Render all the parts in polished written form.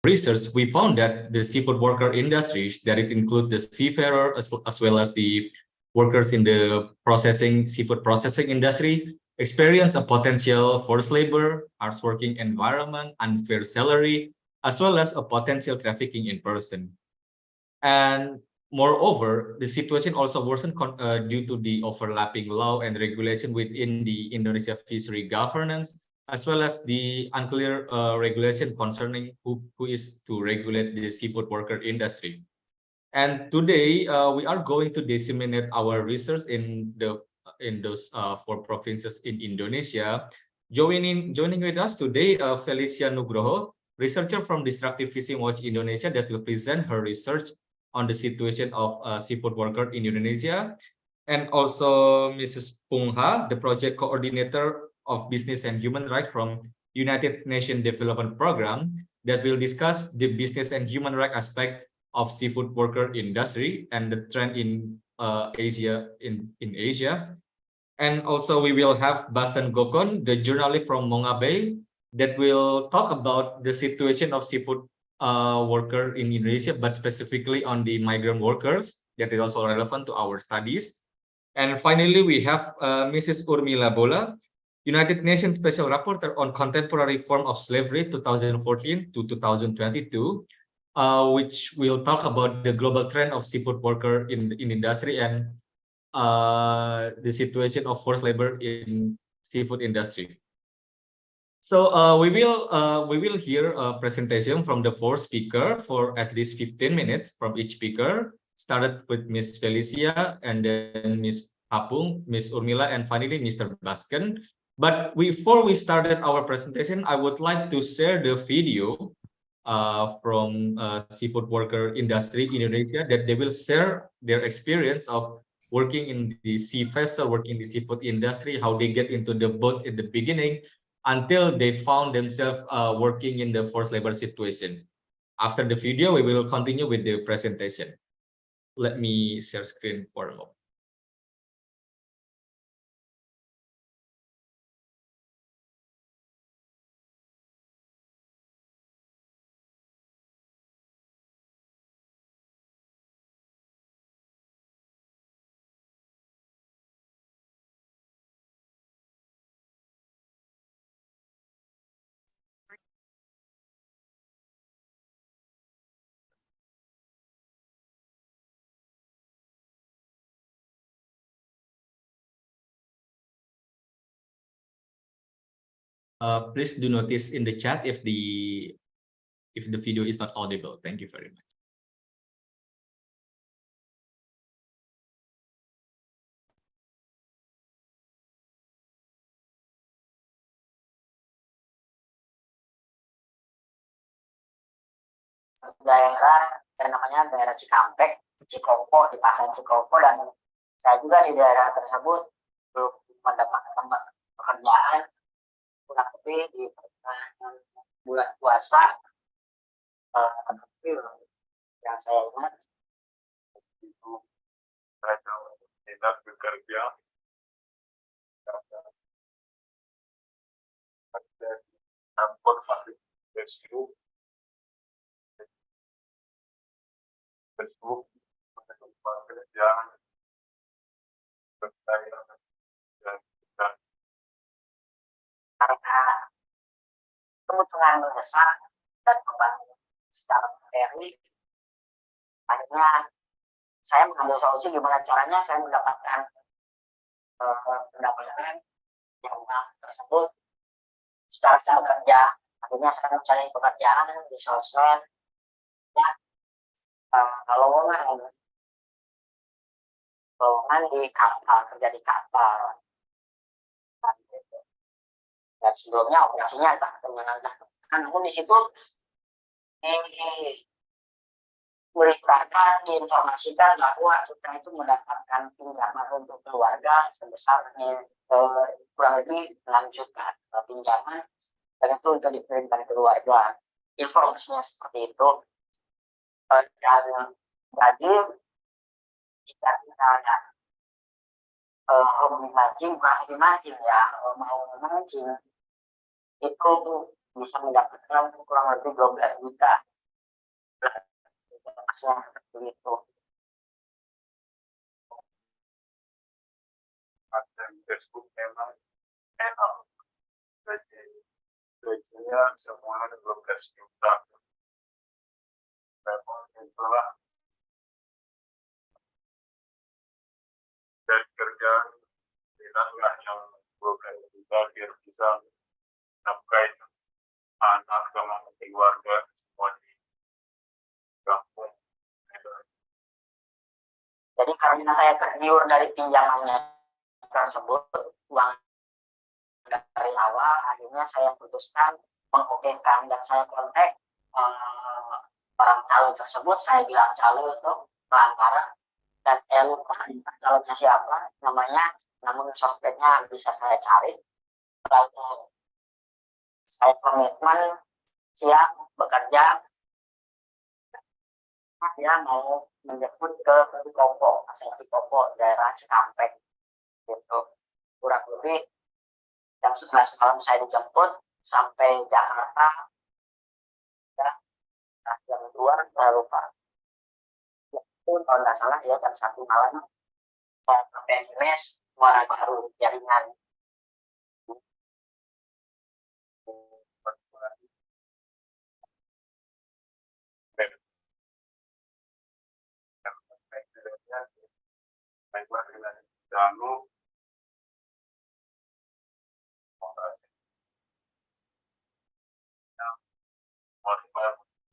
research, we found that the seafood worker industry, that it includes the seafarer as well as the workers in the seafood processing industry, experience a potential forced labor, harsh working environment, unfair salary, as well as a potential trafficking in person. And moreover, the situation also worsened due to the overlapping law and regulation within the Indonesia fishery governance, as well as the unclear regulation concerning who is to regulate the seafood worker industry. And today we are going to disseminate our research in those 4 provinces in Indonesia. Joining with us today, Felicia Nugroho, researcher from Destructive Fishing Watch Indonesia, that will present her research on the situation of seafood worker in Indonesia, and also Mrs. Pungha, the project coordinator of Business and Human Rights from United Nations Development Program, that will discuss the business and human rights aspect of seafood worker industry and the trend in Asia. And also we will have Bastan Gokon, the journalist from Mongabe, that will talk about the situation of seafood worker in Indonesia, but specifically on the migrant workers that is also relevant to our studies. And finally, we have Mrs. Urmila Bola, United Nations Special Rapporteur on Contemporary Form of Slavery 2014 to 2022, which will talk about the global trend of seafood worker in industry and the situation of forced labor in seafood industry. So we will hear a presentation from the 4 speakers for at least 15 minutes from each speaker. Started with Miss Felicia, and then Miss Apung, Miss Urmila, and finally Mr. Basken. But before we started our presentation, I would like to share the video from seafood worker industry in Indonesia, that they will share their experience of working in the sea vessel, working in the seafood industry, how they get into the boat in the beginning until they found themselves working in the forced labor situation. After the video, we will continue with the presentation. Let me share screen for a moment. Please do notice in the chat if the video is not audible. Thank you very much. Daerah yang namanya daerah Cikampek, Cikopo, di pasar Cikopo, dan saya juga di daerah tersebut belum mendapatkan pekerjaan, kurang lebih di bulan puasa. Tapi yang saya ingat tidak bekerja kantor pabrik Facebook pekerjaan karena kebutuhan mendesak dan beban secara materi, akhirnya saya mengambil solusi gimana caranya saya mendapatkan pendapatan yang tersebut secara saya bekerja. Akhirnya saya mencari pekerjaan di sosmed, ya, lowongan di kapal, kerja di kapal. Dan sebelumnya operasinya tak menantang. Namun di situ diberitakan, diinformasikan bahwa kita itu mendapatkan pinjaman untuk keluarga sebesar kurang lebih 6 juta pinjaman, dan itu untuk dikirimkan keluarga. Informasinya seperti itu. Dan gaji, jika kita ada hobi mancing, bukan hobi mancing ya, mau mancing, itu bisa mendapatkan kurang lebih 12 juta masnya seperti itu. Ada Facebook memang enak. Jadi gajinya semuanya 12 juta. Memang itulah dari kerjaan tidaklah yang 12 juta biar bisa nafkahin anak sama keluarga semua di kampung. Jadi karena saya tergiur dari pinjamannya tersebut, uang dari awal, akhirnya saya putuskan mengokekan dan saya kontak orang calo tersebut. Saya bilang calo itu pelanggaran dan saya lupa calonnya siapa namanya, namun sosmednya bisa saya cari. Lalu saya komitmen siap bekerja. Dia mau menjemput ke Cikopo, asal Cikopo, daerah Cikampek, gitu. Kurang lebih jam 11 malam saya dijemput sampai Jakarta, ya, jam 2, saya lupa. Itu kalau nggak salah ya jam 1 malam, saya sampai di mes, mulai baru jaringan. Baiklah dengan Danu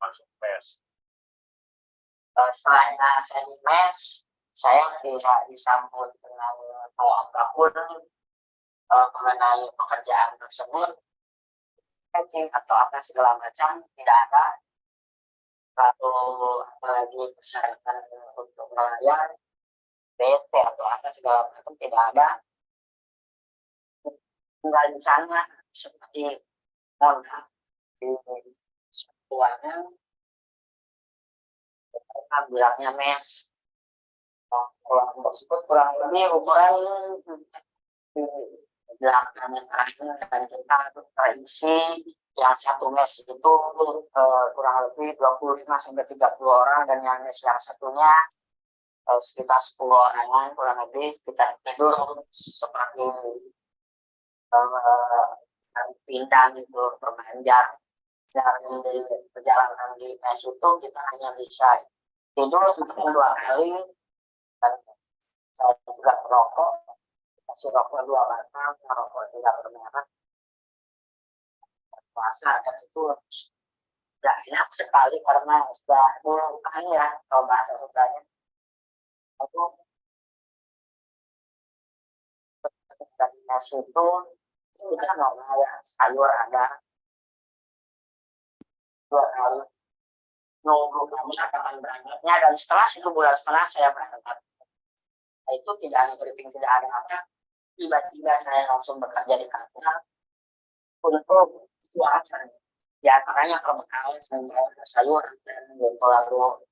masuk mes. Setelahnya saya di mes, saya tidak disambut dengan hal apapun mengenai pekerjaan tersebut, atau apa segala macam, tidak ada. Lalu apalagi persyaratan untuk melayar, BP atau apa segala macam tidak ada. Tinggal di sana seperti kontrak di semuanya, mereka bilangnya mes. Ruang tersebut kurang lebih ukuran 8 meteran dan kita terisi yang satu mes itu kurang lebih 25-30 orang, dan yang mes yang satunya sekitar 10 orangan kurang lebih. Kita tidur seperti pindah gitu, bermanjat. Dari perjalanan di mes itu kita hanya bisa tidur 2 kali, dan saya juga merokok, kasih rokok 2 batang, rokok tidak bermerek, puasa, dan itu tidak enak sekali karena sudah kan ya, kalau bahasa Sundanya itu dari nasi itu bisa normal ya, sayur ada 2 kali, nunggu kapan berangkatnya, dan setelah 1 bulan setelah saya berangkat. Nah, itu tidak ada briefing, tidak ada apa, tiba-tiba saya langsung bekerja di kantor untuk cuaca, ya karena kebetulan sayur dan lalu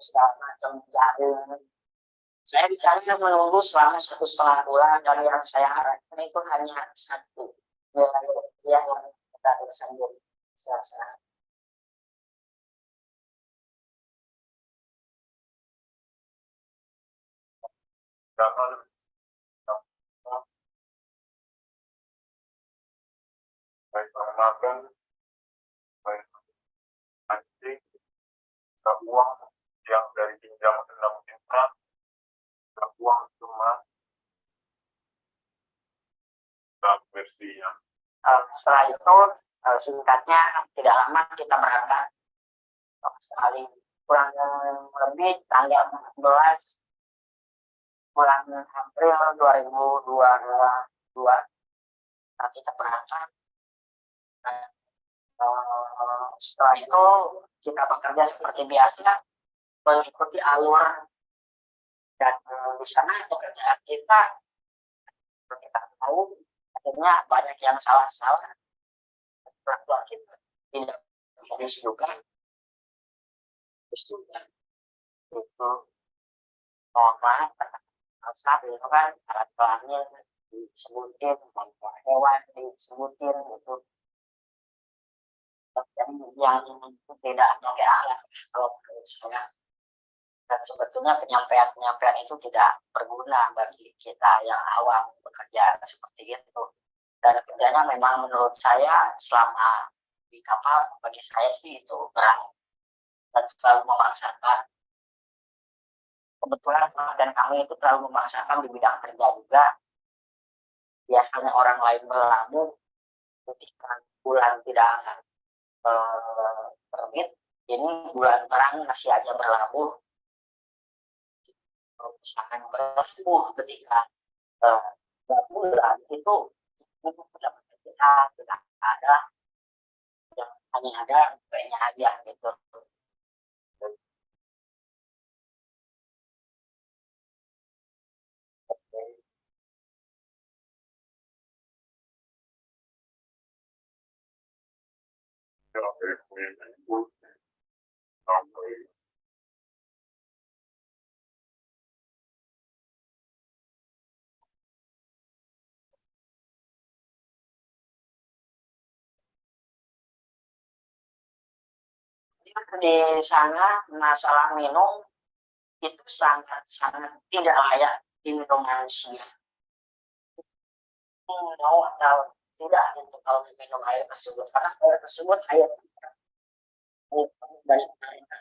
segala macam jaring. Saya di sana menunggu selama 1,5 bulan, dan yang saya harapkan itu hanya 1 nilai rupiah yang kita tersandung. Jangan baik makan, baik anjing, uang yang dari pinjaman 6 juta, uang cuma bersihnya. Setelah itu singkatnya tidak lama kita berangkat ke Australia, kurang lebih tanggal 14 bulan April 2022 kita berangkat. Setelah itu kita bekerja seperti biasa, mengikuti alur, dan di sana pekerjaan kita tahu akhirnya banyak yang salah-salah, peraturan kita tidak harus juga, terus juga itu mohon maaf saat itu kan alat kelamin disebutin, hewan disebutin gitu. yang tidak pakai akhlak kalau menurut saya. Dan sebetulnya penyampaian itu tidak berguna bagi kita yang awam bekerja seperti itu. Dan kerjanya memang menurut saya selama di kapal bagi saya sih itu berat dan selalu memaksakan. Kebetulan dan kami itu terlalu memaksakan di bidang kerja juga. Biasanya orang lain berlabuh ketika bulan tidak terbit, ini bulan terang masih aja berlabuh. Misalkan berlabuh ketika bulan itu kita tidak ada, yang hanya ada kayaknya aja gitu. Di sana masalah minum itu sangat tidak layak diminum manusia. Mau atau tidak gitu kalau minum air tersebut, karena air tersebut air dari mereka.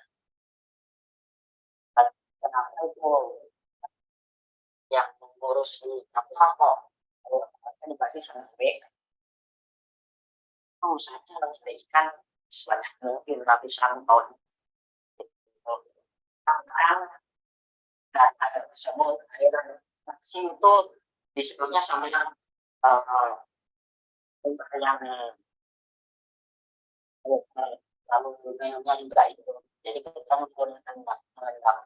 Kenapa itu yang mengurus di kapal dikasih sama B, saja harus ikan sebanyak mungkin ratusan tahun. Dan air tersebut air nasi itu disebutnya sama yang lalu minumnya juga itu. Jadi kita menggunakan merendam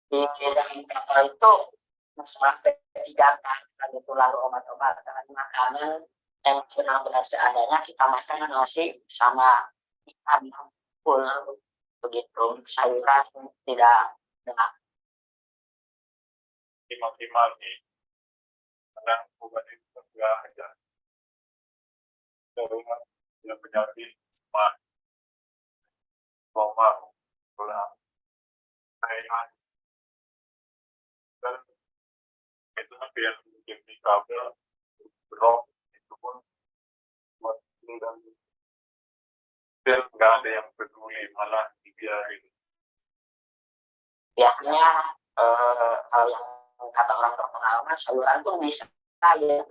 di dalam kapal itu masalah P3K itu, lalu obat-obatan, makanan yang benar-benar seadanya kita makan nasi sama ikan full begitu, sayuran tidak dengan maksimal nih, karena obat itu enggak aja rumah yang penyakit mah koma pulang saya dan itu yang di kabel drop itu pun buat dan nggak ada yang peduli, malah dibiarin. Biasanya kalau yang kata orang berpengalaman, sayuran pun bisa ya,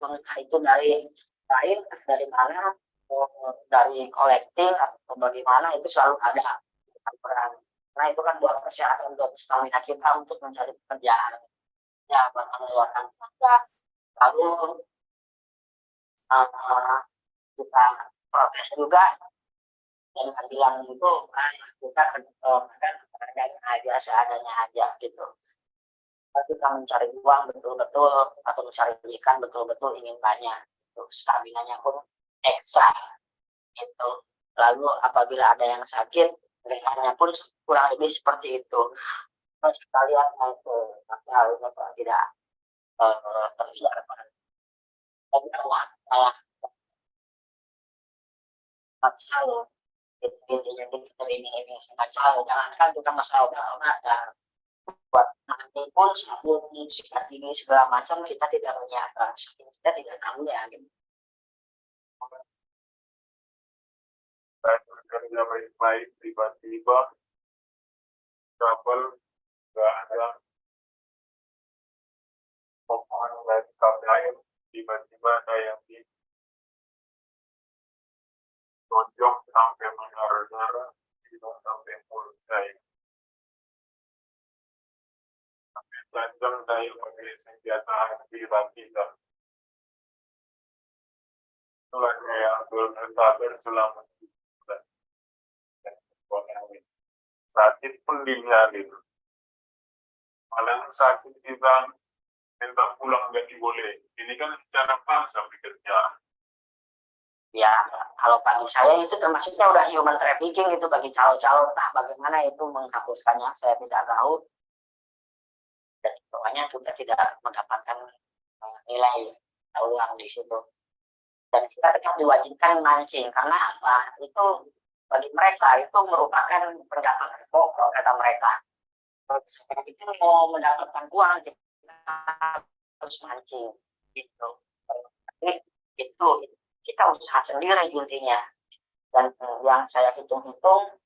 entah itu dari lain, dari mana, dari collecting atau bagaimana, itu selalu ada peran. Nah itu kan buat persyaratan buat stamina kita untuk mencari pekerjaan, ya buat mengeluarkan tenaga. Lalu kita protes juga dan bilang itu kita adanya aja, seadanya aja gitu. Kita mencari uang betul-betul atau mencari ikan betul-betul ingin banyak, itu stamina-nya pun ekstra itu. Lalu apabila ada yang sakit, rekannya pun kurang lebih seperti itu. Kita lihat mau ke tidak terlihat malah masalah intinya kita ini sangat jauh. Jangankan kita masalah obat-obatan, buat nanti pun sabun sikat gigi segala macam kita tidak menyiapkan, kita tidak tahu ya gitu. Saya bekerja baik-baik, tiba-tiba kabel nggak ada potongan dari kabel air, tiba-tiba ada yang di tonjok sampai menara-nara, tidak sampai mulut saya. Jangan saya pakai senjata api rakitan. Itulah yang bersabar selama sakit pun dibiarin. Malah sakit kita minta pulang nggak diboleh. Ini kan secara paksa bekerja. Ya, kalau bagi saya itu termasuknya udah human trafficking itu bagi calon-calon. Nah, bagaimana itu menghapuskannya saya tidak tahu. Dan pokoknya kita tidak mendapatkan nilai uang di situ. Dan kita tetap diwajibkan mancing, karena apa? Itu bagi mereka itu merupakan pendapatan pokok kata mereka. Saya itu mau mendapatkan uang kita harus mancing gitu. Jadi itu kita usaha sendiri intinya. Dan yang saya hitung-hitung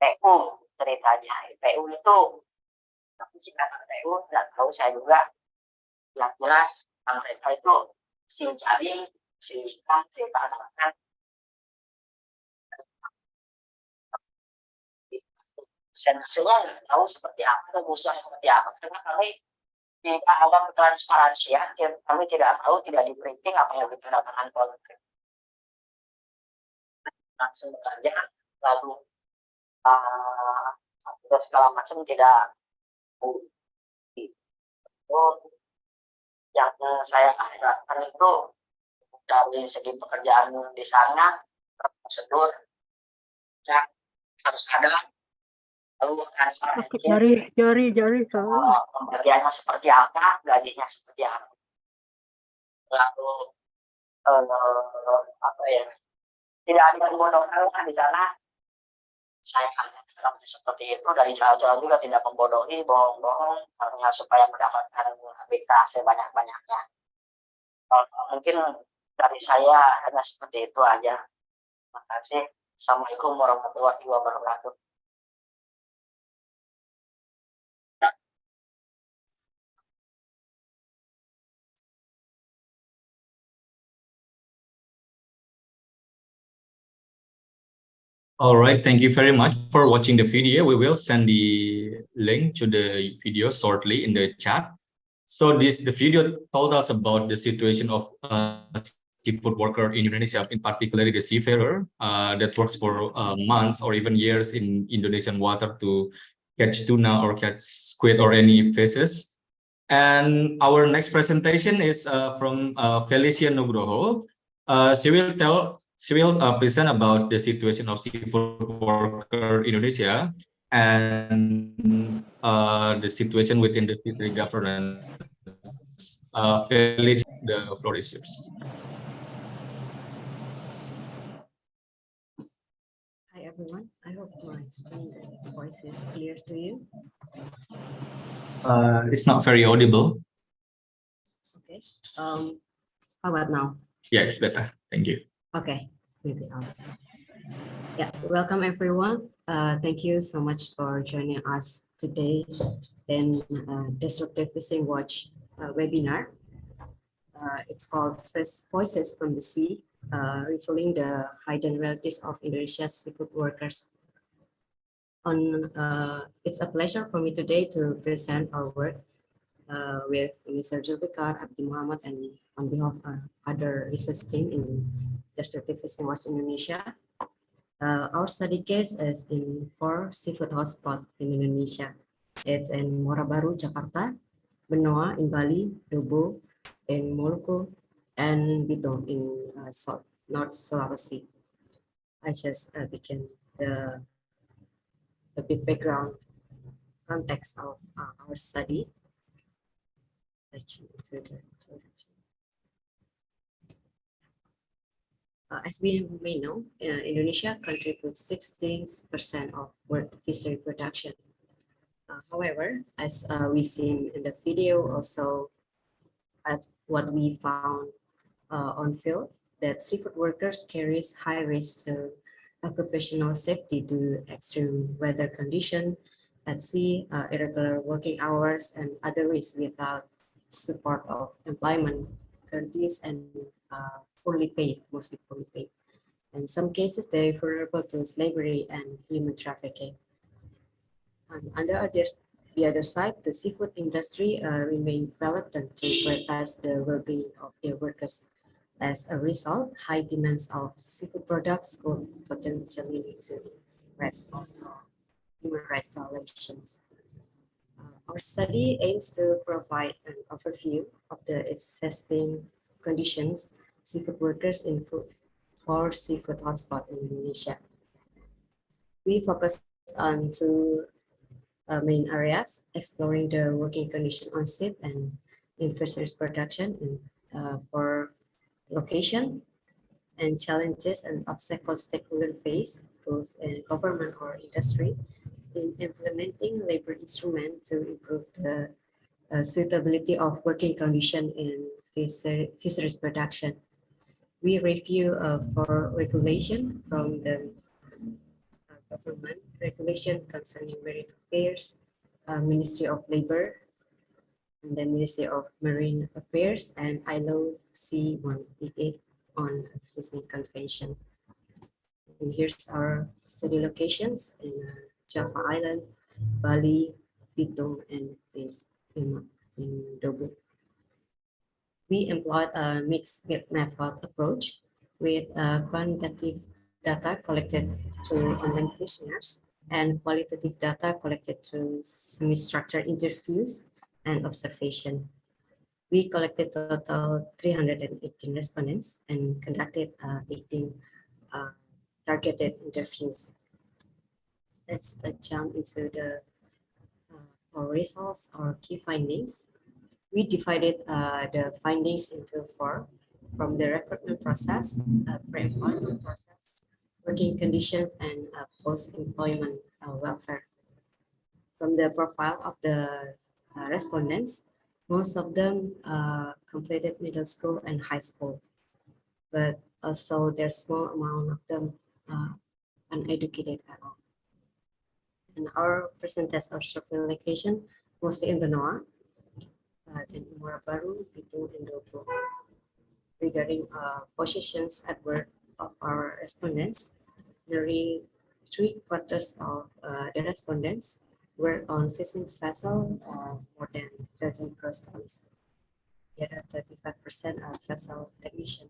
TU ceritanya. TU itu tapi sih kata TU nggak tahu saya juga. Yang jelas mereka itu si jaring, si ikan, si tanaman. Sensinya nggak tahu seperti apa, rumusan seperti apa. Karena kami tidak ada transparansian, kami tidak tahu, tidak di briefing apalagi tanda tangan politik. Langsung saja, lalu segala macam tidak itu yang saya katakan itu dari segi pekerjaan di sana prosedur yang harus ada lalu transparansi jari pembagiannya seperti apa, gajinya seperti apa, lalu apa ya, tidak ada membodohkan di sana. Saya kan seperti itu dari cara-cara juga tidak membodohi, bohong-bohong karena supaya mendapatkan BK sebanyak-banyaknya. Mungkin dari saya hanya seperti itu aja. Terima kasih. Assalamualaikum warahmatullahi wabarakatuh. All right, thank you very much for watching the video. We will send the link to the video shortly in the chat. So the video told us about the situation of seafood worker in Indonesia, in particular the seafarer that works for months or even years in Indonesian water to catch tuna or catch squid or any fishes. And our next presentation is from Felicia Nugroho. She will present about the situation of seafood worker in Indonesia and the situation within the fishery governance. Felicia, the floor is yours. Hi everyone, I hope my screen voice is clear to you. It's not very audible. Okay. How about now? Yeah, it's better. Thank you. Okay, maybe I'll start. Yeah, welcome everyone. Thank you so much for joining us today in Destructive Fishing Watch webinar. It's called First Voices from the Sea, revealing the hidden realities of Indonesia's seafood workers. It's a pleasure for me today to present our work with Mr. Zulfikar Abdi Muhammad and on behalf of other research team in Destructive Fishing Watch Indonesia. Our study case is in 4 seafood hotspots in Indonesia. It's in Muara Baru, Jakarta, Benoa in Bali, Dobo in Molucco, and Bitung in North Sulawesi. I just begin the big background context of our study. As we may know, Indonesia contributes 16% of world fishery production. However, as we seen in the video, also at what we found on field, that seafood workers carries high risk to occupational safety due to extreme weather condition at sea, irregular working hours, and other risks without support of employment guarantees and poorly paid, mostly poorly paid. In some cases, they're vulnerable to slavery and human trafficking. And on the other side, the seafood industry remains reluctant to prioritize the well-being of their workers. As a result, high demands of seafood products could potentially lead to human rights violations. Our study aims to provide an overview of the existing conditions seafood workers in 4 seafood hotspots in Indonesia. We focus on 2 main areas, exploring the working condition on ship and in fisheries production for location. and challenges and obstacles stakeholders face, both in government or industry, in implementing labor instruments to improve the suitability of working condition in fisheries production. We review for regulation from the government, regulation concerning marine affairs, Ministry of Labor, and the Ministry of Marine Affairs, and ILO C-188 on Fishing Convention. And here's our study locations in Java Island, Bali, Bitung, and in Dobu. We employed a mixed method approach with quantitative data collected through online questionnaires and qualitative data collected through semi-structured interviews and observation. We collected total 318 respondents and conducted 18 targeted interviews. Let's jump into the our results or key findings. We divided the findings into 4 from the recruitment process, pre-employment process, working conditions, and post-employment welfare. From the profile of the respondents, most of them completed middle school and high school, but also there's small amount of them uneducated at all. And our percentage of survey location, mostly in Benoa, then Muara Baru, Bitung, and Dobo. Regarding positions at work of our respondents, nearly 3/4 of the respondents were on fishing vessel more than 13 gross tons. The other 35% are vessel technician.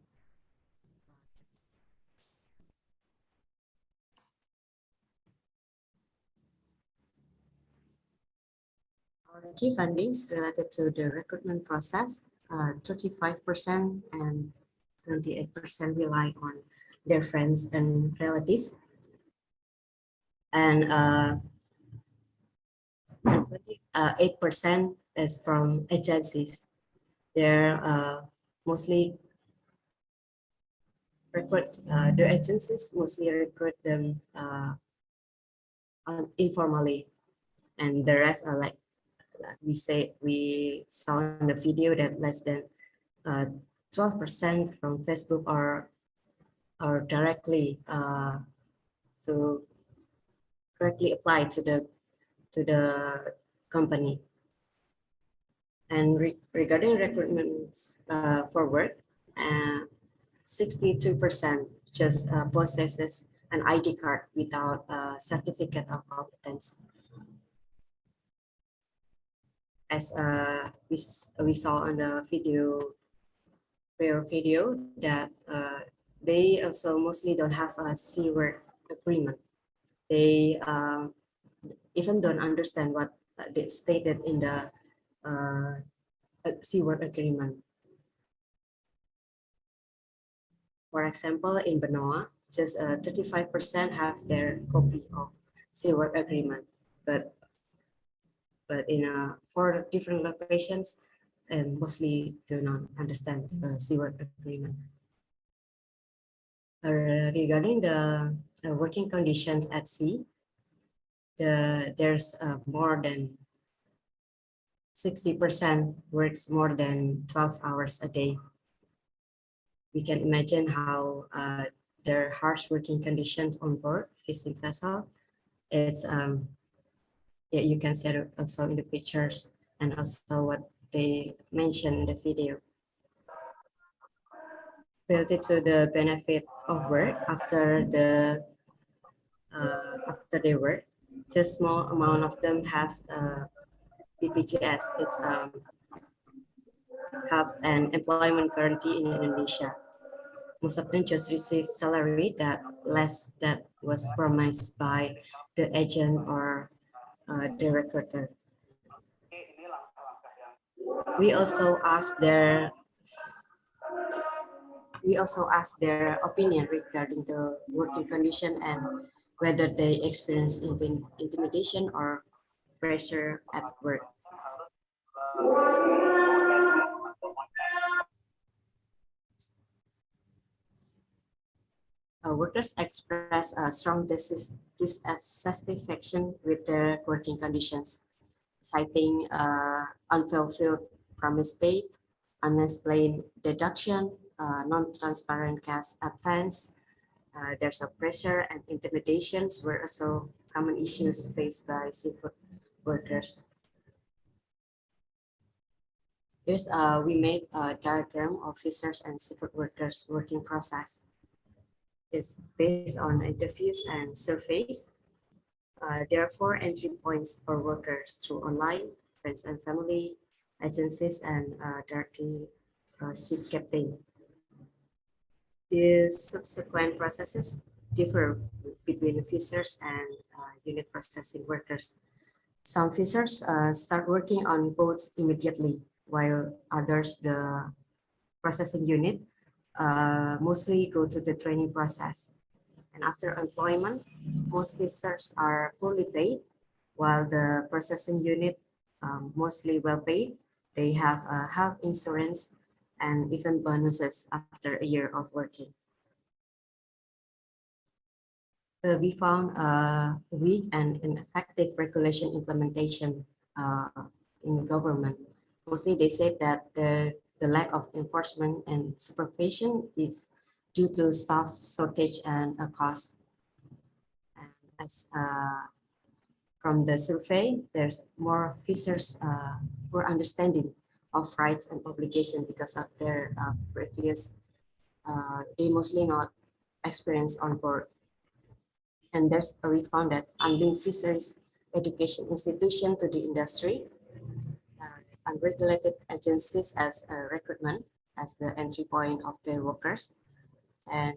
Our key findings related to the recruitment process, 35% and 28% rely on their friends and relatives. And 8% is from agencies. They're mostly recruit, the agencies mostly recruit them informally. And the rest are like, we saw in the video that less than 12% from Facebook are directly to directly apply to the company. And regarding recruitments for work, 62% just possesses an ID card without a certificate of competence. As we saw on the prior video that they also mostly don't have a C-word agreement. They even don't understand what they stated in the C-word agreement. For example, in Benoa, just 35% have their copy of C-word agreement, but in 4 different locations, and mostly do not understand the C-word agreement. Regarding the working conditions at sea, there's more than 60% works more than 12 hours a day. We can imagine how their harsh working conditions on board fishing vessel. It's yeah, you can see it also in the pictures and also what they mentioned in the video. Related to the benefit of work after they work, just small amount of them have BPJS. It's health and employment guarantee in Indonesia. Most of them just receive salary that less that was promised by the agent or the recruiter. We also asked their opinion regarding the working condition and whether they experience intimidation or pressure at work. Workers express a strong dissatisfaction with their working conditions, citing unfulfilled promise paid, unexplained deduction, non-transparent cash advance. There's a pressure and intimidations were also common issues faced by seafood workers. Here's we made a diagram of fishers and seafood workers working process. It's based on interviews and surveys. There are 4 entry points for workers through online, friends and family, agencies, and directly ship captain. The subsequent processes differ between fishers and unit processing workers. Some fishers start working on boats immediately, while others, the processing unit, mostly go to the training process. And after employment, most fishers are poorly paid, while the processing unit mostly well paid. They have health insurance and even bonuses after a year of working. We found weak and ineffective regulation implementation in government. Mostly they said that the lack of enforcement and supervision is due to staff shortage and a cost. And as from the survey, there's more fishers for understanding of rights and obligation because of their previous, they mostly not experienced on board. And there's we found that unlinked fisheries education institution to the industry, unregulated agencies as recruitment as the entry point of their workers. And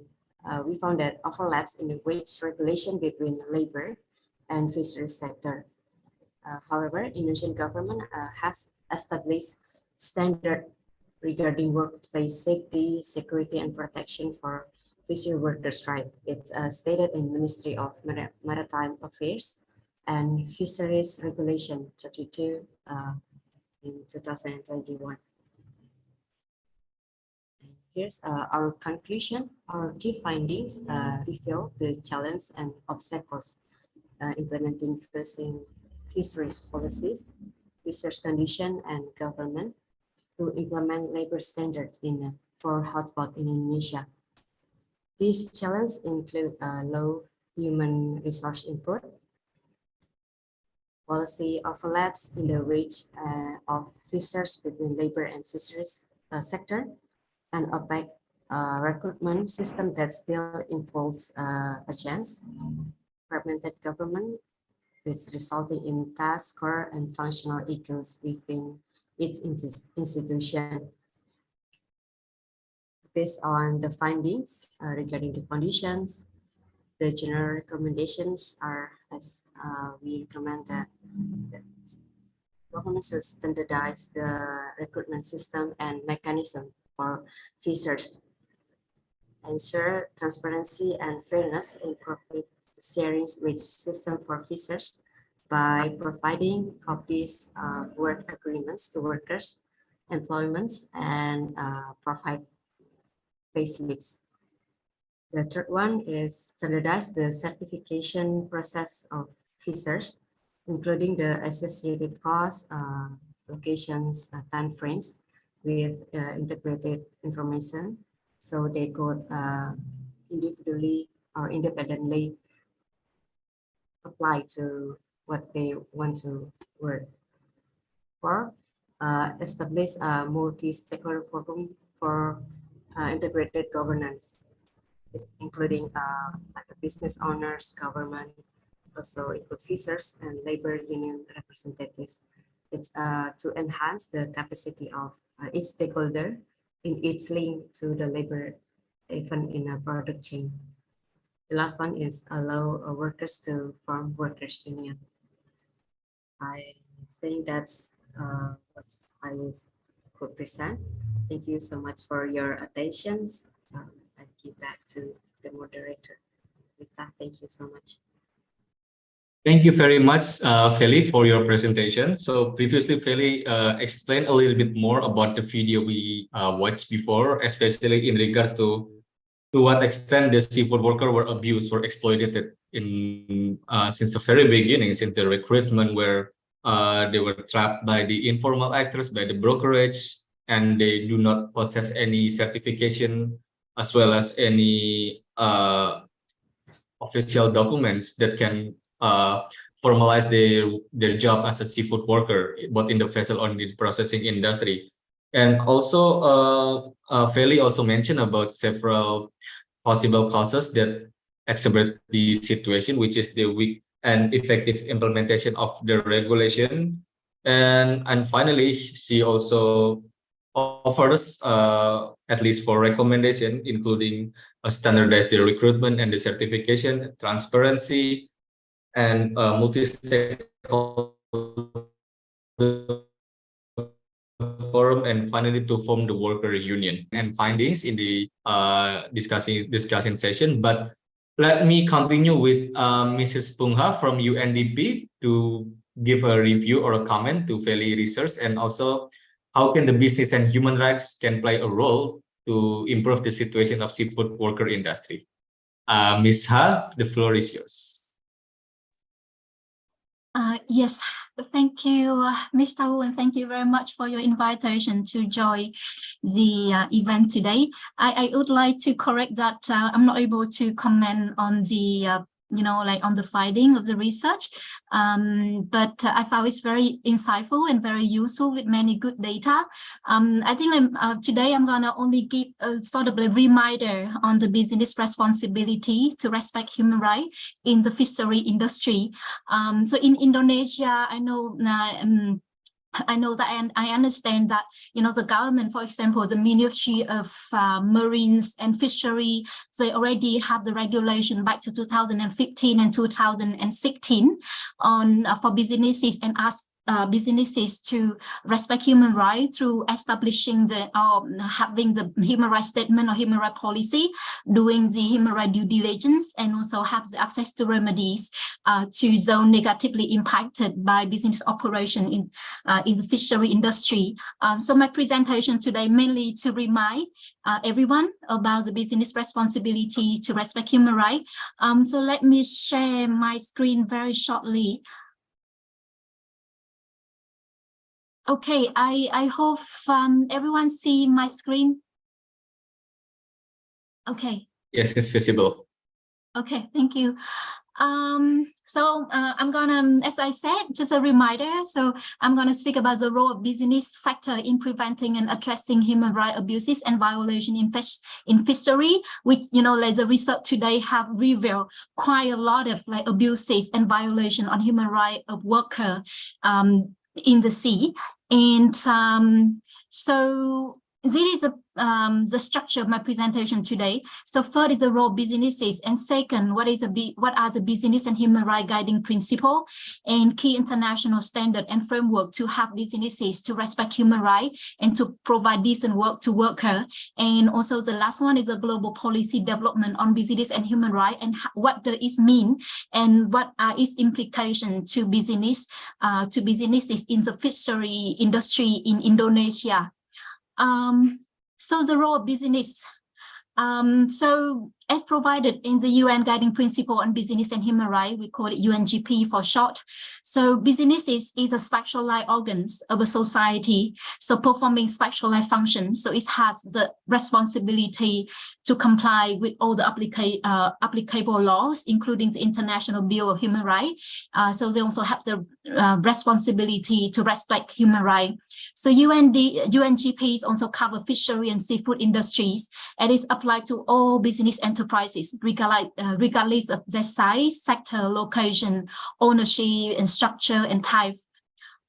we found that overlaps in the wage regulation between labor and fisheries sector. However, Indonesian government has established standard regarding workplace safety, security, and protection for fishery workers' rights. It's stated in Ministry of Maritime Affairs and Fisheries Regulation 32 in 2021. Here's our conclusion. Our key findings reveal the challenge and obstacles implementing fisheries policies, fisheries condition, and government to implement labor standard in 4 hotspots in Indonesia. These challenges include low human resource input, policy overlaps in the wage of fishers between labor and fisheries sector, and opaque recruitment system that still involves a chance, fragmented government, which resulting in task core and functional egos within its institution. Based on the findings regarding the conditions, the general recommendations are as we recommend that the government should standardize the recruitment system and mechanism for fishers, ensure transparency and fairness in profit sharing wage system for fishers by providing copies of work agreements to workers, employments, and provide pay slips. The third one is standardize the certification process of fishers, including the associated costs, locations, time frames with integrated information, so they could individually or independently apply to what they want to work for. Establish a multi-stakeholder forum for integrated governance, including like business owners, government, also include fishers and labor union representatives. It's to enhance the capacity of each stakeholder in each link to the labor, even in a product chain. The last one is allow workers to form workers union. I think that's what I could present. Thank you so much for your attention. I give back to the moderator. With that, thank you so much. Thank you very much, Feli, for your presentation. So previously, Feli explained a little bit more about the video we watched before, especially in regards to to what extent the seafood worker were abused or exploited in since the very beginning, since the recruitment, where they were trapped by the informal actors, by the brokerage, and they do not possess any certification as well as any official documents that can formalize their job as a seafood worker, both in the vessel or in the processing industry. And also, Feli also mentioned about several possible causes that exacerbate the situation, which is the weak and effective implementation of the regulation. And finally, she also offers, at least for recommendation, including standardized the recruitment and the certification, transparency, and multi-stakeholder forum, and finally to form the worker union and findings in the discussion session. But let me continue with Mrs. Pungha from UNDP to give a review or a comment to Feli research, and also how can the business and human rights can play a role to improve the situation of seafood worker industry. Ms. Ha, the floor is yours. Yes, thank you, Mr. Wu, and thank you very much for your invitation to join the event today. I would like to correct that I'm not able to comment on the on the finding of the research, but I found it's very insightful and very useful with many good data. I think today I'm gonna only give a sort of a reminder on the business responsibility to respect human rights in the fishery industry. So in Indonesia, I know that, and I understand that, the government, for example, the Ministry of Marines and Fishery, they already have the regulation back to 2015 and 2016 on for businesses, and ask businesses to respect human rights through establishing having the human rights statement or human rights policy, doing the human rights due diligence, and also have the access to remedies to those negatively impacted by business operation in the fishery industry. So my presentation today mainly to remind everyone about the business responsibility to respect human rights. So let me share my screen very shortly. Okay, I hope everyone see my screen. Okay. Yes, it's visible. Okay, thank you. So I'm gonna, as I said, just a reminder. So I'm gonna speak about the role of business sector in preventing and addressing human rights abuses and violation in fishery, which, like the research today have revealed quite a lot of abuses and violation on human rights of worker in the sea. And so this is the structure of my presentation today. So first is the role of businesses, and second, what are the business and human rights guiding principle and key international standard and framework to have businesses to respect human rights and to provide decent work to worker. And also the last one is a global policy development on business and human rights, and what does it mean and what are its implications to businesses in the fishery industry in Indonesia. So the role of business. So as provided in the UN Guiding Principle on Business and Human Rights, we call it UNGP for short. So businesses is a specialized organs of a society, so performing specialized functions. So it has the responsibility to comply with all the applicable laws, including the International Bill of Human Rights. So they also have the responsibility to respect human rights. So UNGPs also cover fishery and seafood industries, and is applied to all business enterprises, regardless of their size, sector, location, ownership, and structure and type.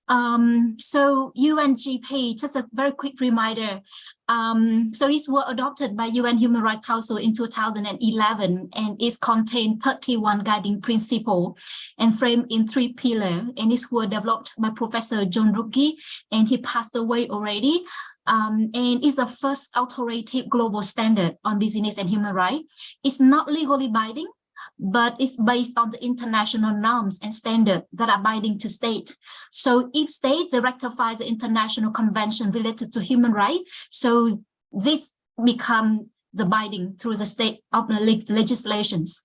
So UNGP, just a very quick reminder. So it was adopted by UN Human Rights Council in 2011, and it contained 31 guiding principles and framed in 3 pillars. And it was developed by Professor John Rookie, and he passed away already. And it's the first authoritative global standard on business and human rights. It's not legally binding, but it's based on the international norms and standards that are binding to state. So each state, they ratify the international convention related to human rights. So this become the binding through the state of the legislations.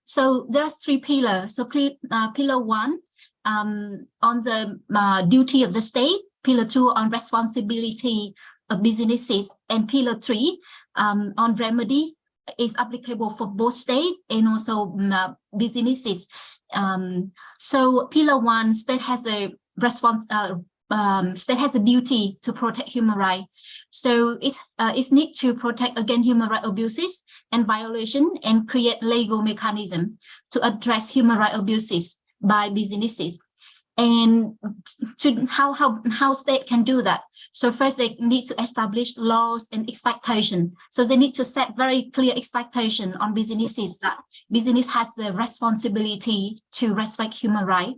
So there's 3 pillars. So pillar 1 on the duty of the state, pillar 2 on responsibility of businesses, and pillar 3 on remedy is applicable for both state and also businesses. So pillar 1, state has a state has a duty to protect human rights. So it's need to protect against human rights abuses and violation and create legal mechanism to address human rights abuses by businesses. And to how state can do that. So first they need to establish laws and expectation. So they need to set very clear expectation on businesses that business has the responsibility to respect human rights.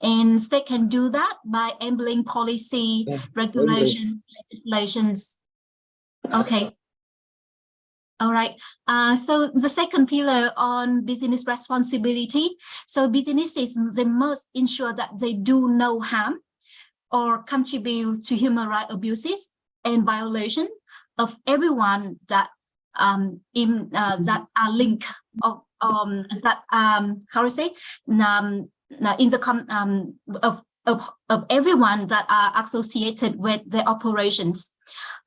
And state can do that by enabling policy, regulation, legislations. Okay. All right. So the second pillar on business responsibility. So businesses, they must ensure that they do no harm or contribute to human rights abuses and violation of everyone that that are linked of that how to say in the of everyone that are associated with the operations.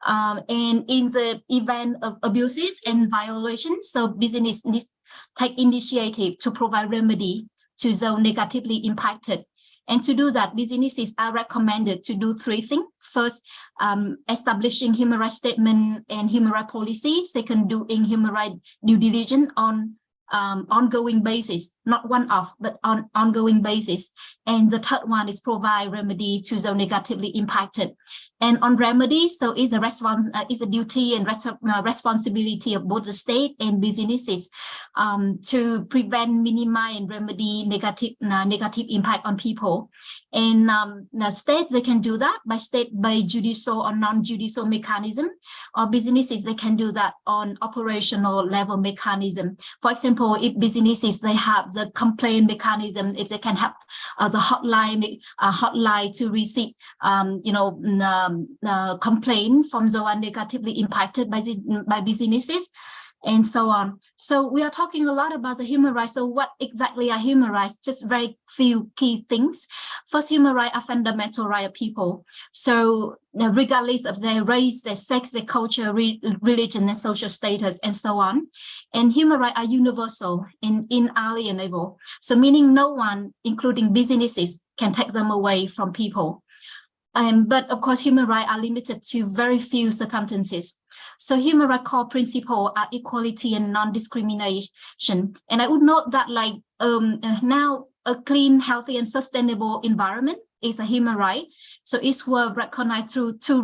And in the event of abuses and violations, so business needs to take initiative to provide remedy to those negatively impacted. And to do that, businesses are recommended to do 3 things. First, establishing human rights statement and human rights policy. Second, doing human rights due diligence on ongoing basis, not one-off, but on ongoing basis. And the third one is provide remedy to those negatively impacted. And on remedy, so is a duty and responsibility of both the state and businesses to prevent, minimize, and remedy negative impact on people. And the state, they can do that by judicial or non-judicial mechanism, or businesses, they can do that on operational level mechanism. For example, if businesses, they have the complaint mechanism, if they can have the hotline to receive, complaint from those negatively impacted by businesses, and so on. So we are talking a lot about the human rights. So what exactly are human rights? Just very few key things. First, human rights are fundamental rights of people. So regardless of their race, their sex, their culture, religion, and social status, and so on. And human rights are universal and inalienable. So meaning no one, including businesses, can take them away from people. But of course, human rights are limited to very few circumstances. So human rights core principles are equality and non-discrimination. And I would note that now a clean, healthy, and sustainable environment is a human right. So it's well recognized through 2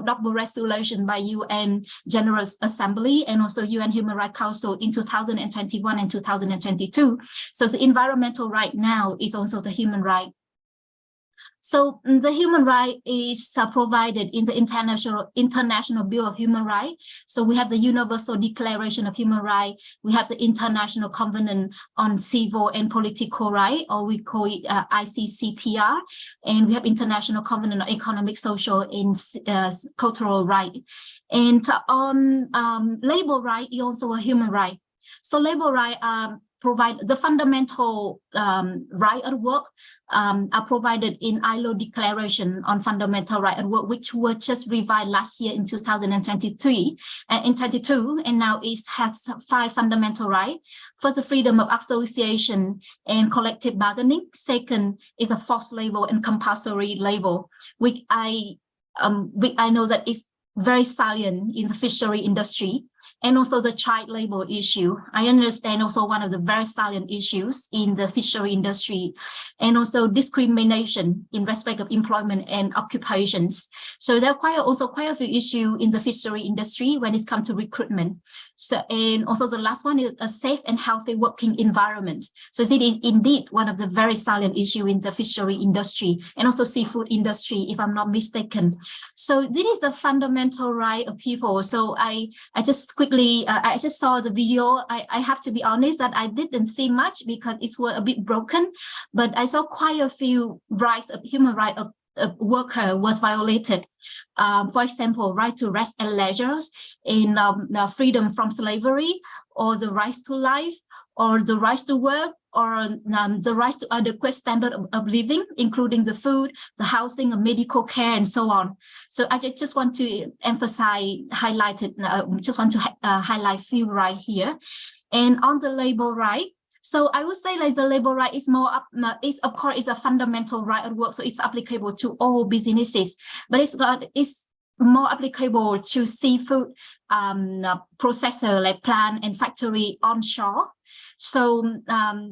double resolution by UN General Assembly and also UN Human Rights Council in 2021 and 2022. So the environmental right now is also the human right. So the human right is provided in the International Bill of Human Rights. So we have the Universal Declaration of Human Rights. We have the International Covenant on Civil and Political Rights, or we call it ICCPR. And we have International Covenant on Economic, Social, and Cultural Rights. And on labor right is also a human right. So labor right provide the fundamental right at work are provided in ILO Declaration on Fundamental Right at Work, which were just revised last year in 2022, and now it has 5 fundamental rights. First, the freedom of association and collective bargaining. Second is a forced labor and compulsory labor, which I know that is very salient in the fishery industry. And also the child labor issue. I understand also one of the very salient issues in the fishery industry, and also discrimination in respect of employment and occupations. So there are also quite a few issues in the fishery industry when it comes to recruitment. So, and also the last one is a safe and healthy working environment. So it is indeed one of the very salient issues in the fishery industry and also seafood industry, if I'm not mistaken. So this is a fundamental right of people. So I just quickly, I just saw the video. I have to be honest that I didn't see much because it was a bit broken, but I saw quite a few rights of human rights of worker was violated. For example, right to rest and leisure, in freedom from slavery, or the right to life, or the right to work, or the right to adequate standard of living, including the food, the housing, medical care, and so on. So I just want to emphasize, highlight few right here. And on the labor right, so I would say like the labor right is more of course is a fundamental right at work, so it's applicable to all businesses, but it's more applicable to seafood processor like plant and factory onshore. So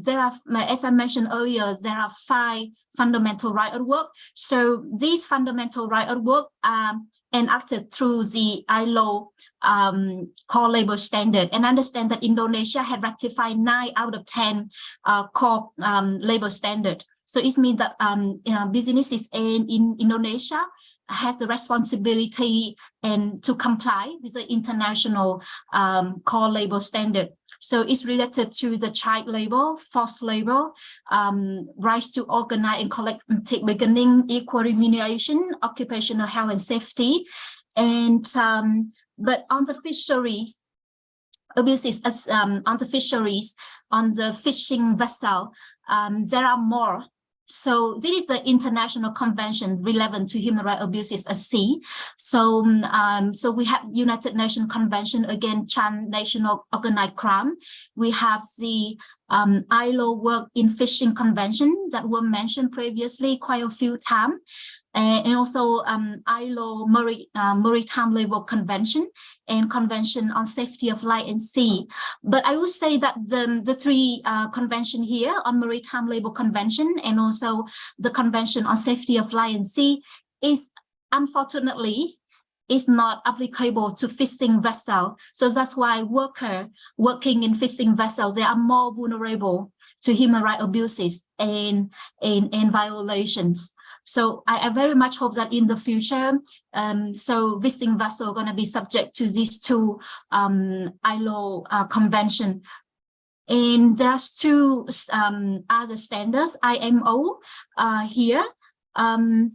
there are, as I mentioned earlier, there are 5 fundamental rights at work. So these fundamental rights at work are enacted through the ILO core labor standard. And I understand that Indonesia had ratified 9 out of 10 core labor standard. So it means that businesses in Indonesia has the responsibility and to comply with the international core labor standard. So it's related to the child labor, forced labor, rights to organize and collective bargaining, equal remuneration, occupational health and safety. And but on the fisheries abuses, on the fisheries, on the fishing vessel, there are more. So this is the international convention relevant to human rights abuses at sea. So, so we have United Nations Convention against transnational organized crime. We have the ILO work in fishing convention that were mentioned previously quite a few times. And also ILO Maritime Labour Convention and Convention on Safety of Light and Sea. But I would say that the 3 convention here on Maritime Labour Convention and also the Convention on Safety of Light and Sea is unfortunately is not applicable to fishing vessel. So that's why workers working in fishing vessels, they are more vulnerable to human rights abuses and violations. So I very much hope that in the future, so fishing vessels are going to be subject to these 2 ILO convention. And there's 2 other standards, IMO here. On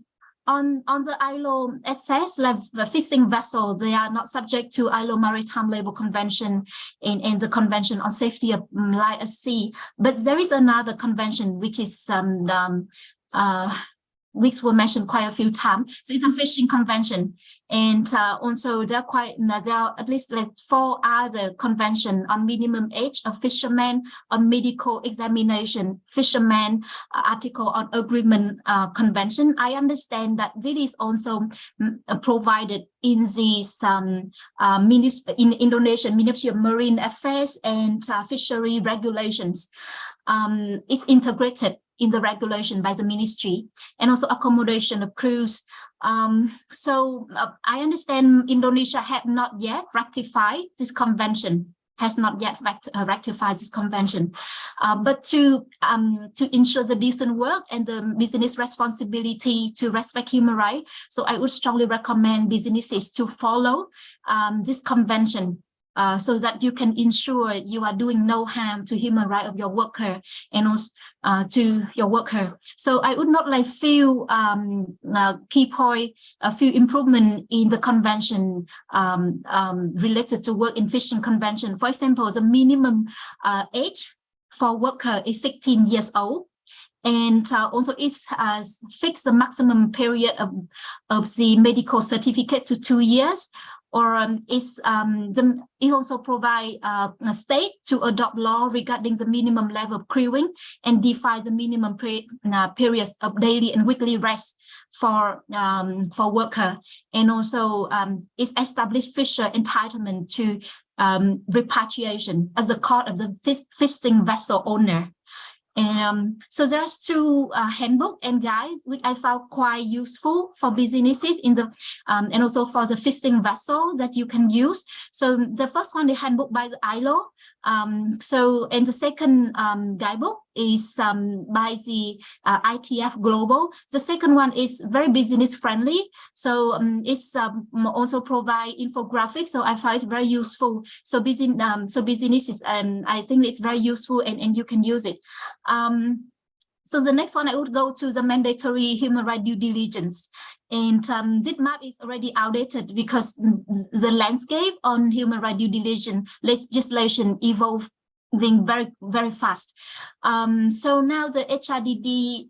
the ILO SS, like the fishing vessel, they are not subject to ILO Maritime Labour Convention and the Convention on Safety of Light at Sea. But there is another convention which is which were mentioned quite a few times. So it's a fishing convention, and also there are at least like 4 other conventions on minimum age of fishermen, on medical examination, fishermen, article on agreement convention. I understand that this is also provided in these in Indonesian Ministry of Marine Affairs and Fishery Regulations. It's integrated in the regulation by the ministry, and also accommodation of crews. So I understand Indonesia had not yet ratified this convention, has not yet ratified this convention. But to ensure the decent work and the business responsibility to respect human rights, so I would strongly recommend businesses to follow this convention. So that you can ensure you are doing no harm to human rights of your worker and also to your worker. So I would not like few key point, a few improvement in the convention related to work in fishing convention. For example, the minimum age for worker is 16 years old. And also it's fixed the maximum period of the medical certificate to 2 years. Or it also provide a state to adopt law regarding the minimum level of crewing and define the minimum periods of daily and weekly rest for worker. And also it's established fisher entitlement to repatriation as the cost of the fishing vessel owner. So there's 2 handbook and guides which I found quite useful for businesses in the and also for the fishing vessel that you can use. So the first one, the handbook by the ILO. So and the second guidebook is by the ITF Global. The second one is very business friendly. So it's also provide infographics. So I find it very useful. So businesses, I think it's very useful and you can use it. So the next one, I would go to the mandatory human rights due diligence. And this map is already outdated because the landscape on human rights due diligence legislation evolved very, very fast. So now the HRDD,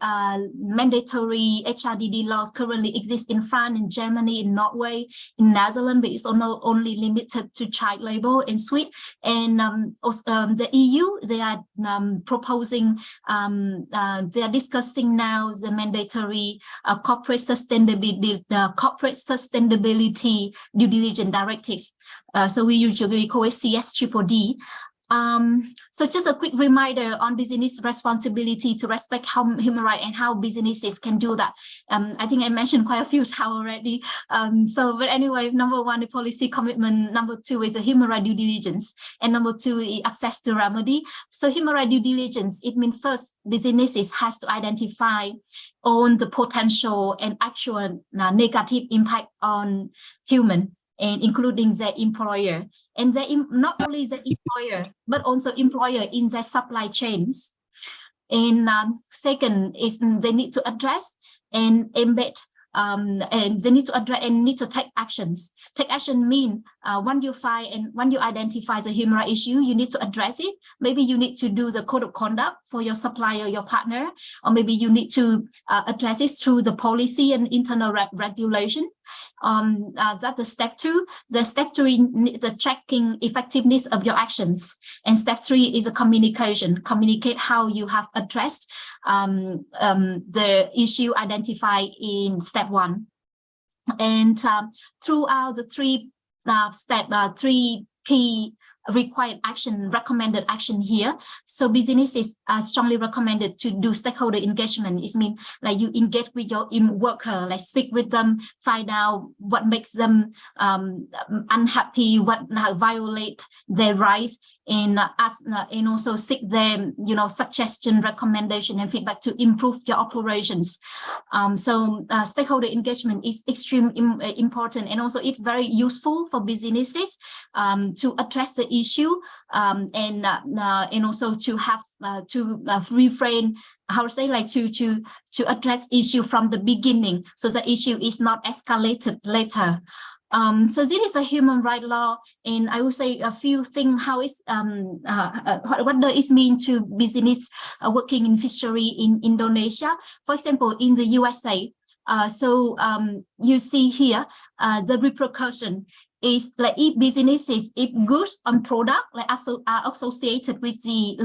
mandatory HRDD laws currently exist in France, in Germany, in Norway, in Netherlands, but it's only limited to child labor in Sweden. And the EU, they are proposing, they are discussing now the mandatory corporate sustainability due diligence directive. So we usually call it CSDDD. So just a quick reminder on business responsibility to respect human rights and how businesses can do that. I think I mentioned quite a few times already. But anyway, number one, the policy commitment. Number two is the human rights due diligence. And number two is access to remedy. So human rights due diligence, it means first, businesses has to identify on the potential and actual negative impact on human, and including their employer. And not only the employer, but also employer in their supply chains. And second is they need to address and embed, and they need to address and need to take actions. Take action mean when you find and when you identify the human rights issue, you need to address it. Maybe you need to do the code of conduct for your supplier, your partner, or maybe you need to address it through the policy and internal regulation. That's the step two. The step three, the checking effectiveness of your actions. And step three is a communication. Communicate how you have addressed the issue identified in step one. And throughout the three three key required action, recommended action here. So businesses are strongly recommended to do stakeholder engagement. It means like you engage with your worker, like speak with them, find out what makes them unhappy, what violate their rights, and and also seek them, suggestion, recommendation, and feedback to improve your operations. So stakeholder engagement is extremely important, and also it's very useful for businesses to address the issue and also to have to refrain, how to say, like to address issue from the beginning, so the issue is not escalated later. So this is a human rights law, and I will say a few things how it's what does it mean to business working in fishery in Indonesia. For example, in the USA, you see here the repercussion is like if businesses, if goods and product like are associated with the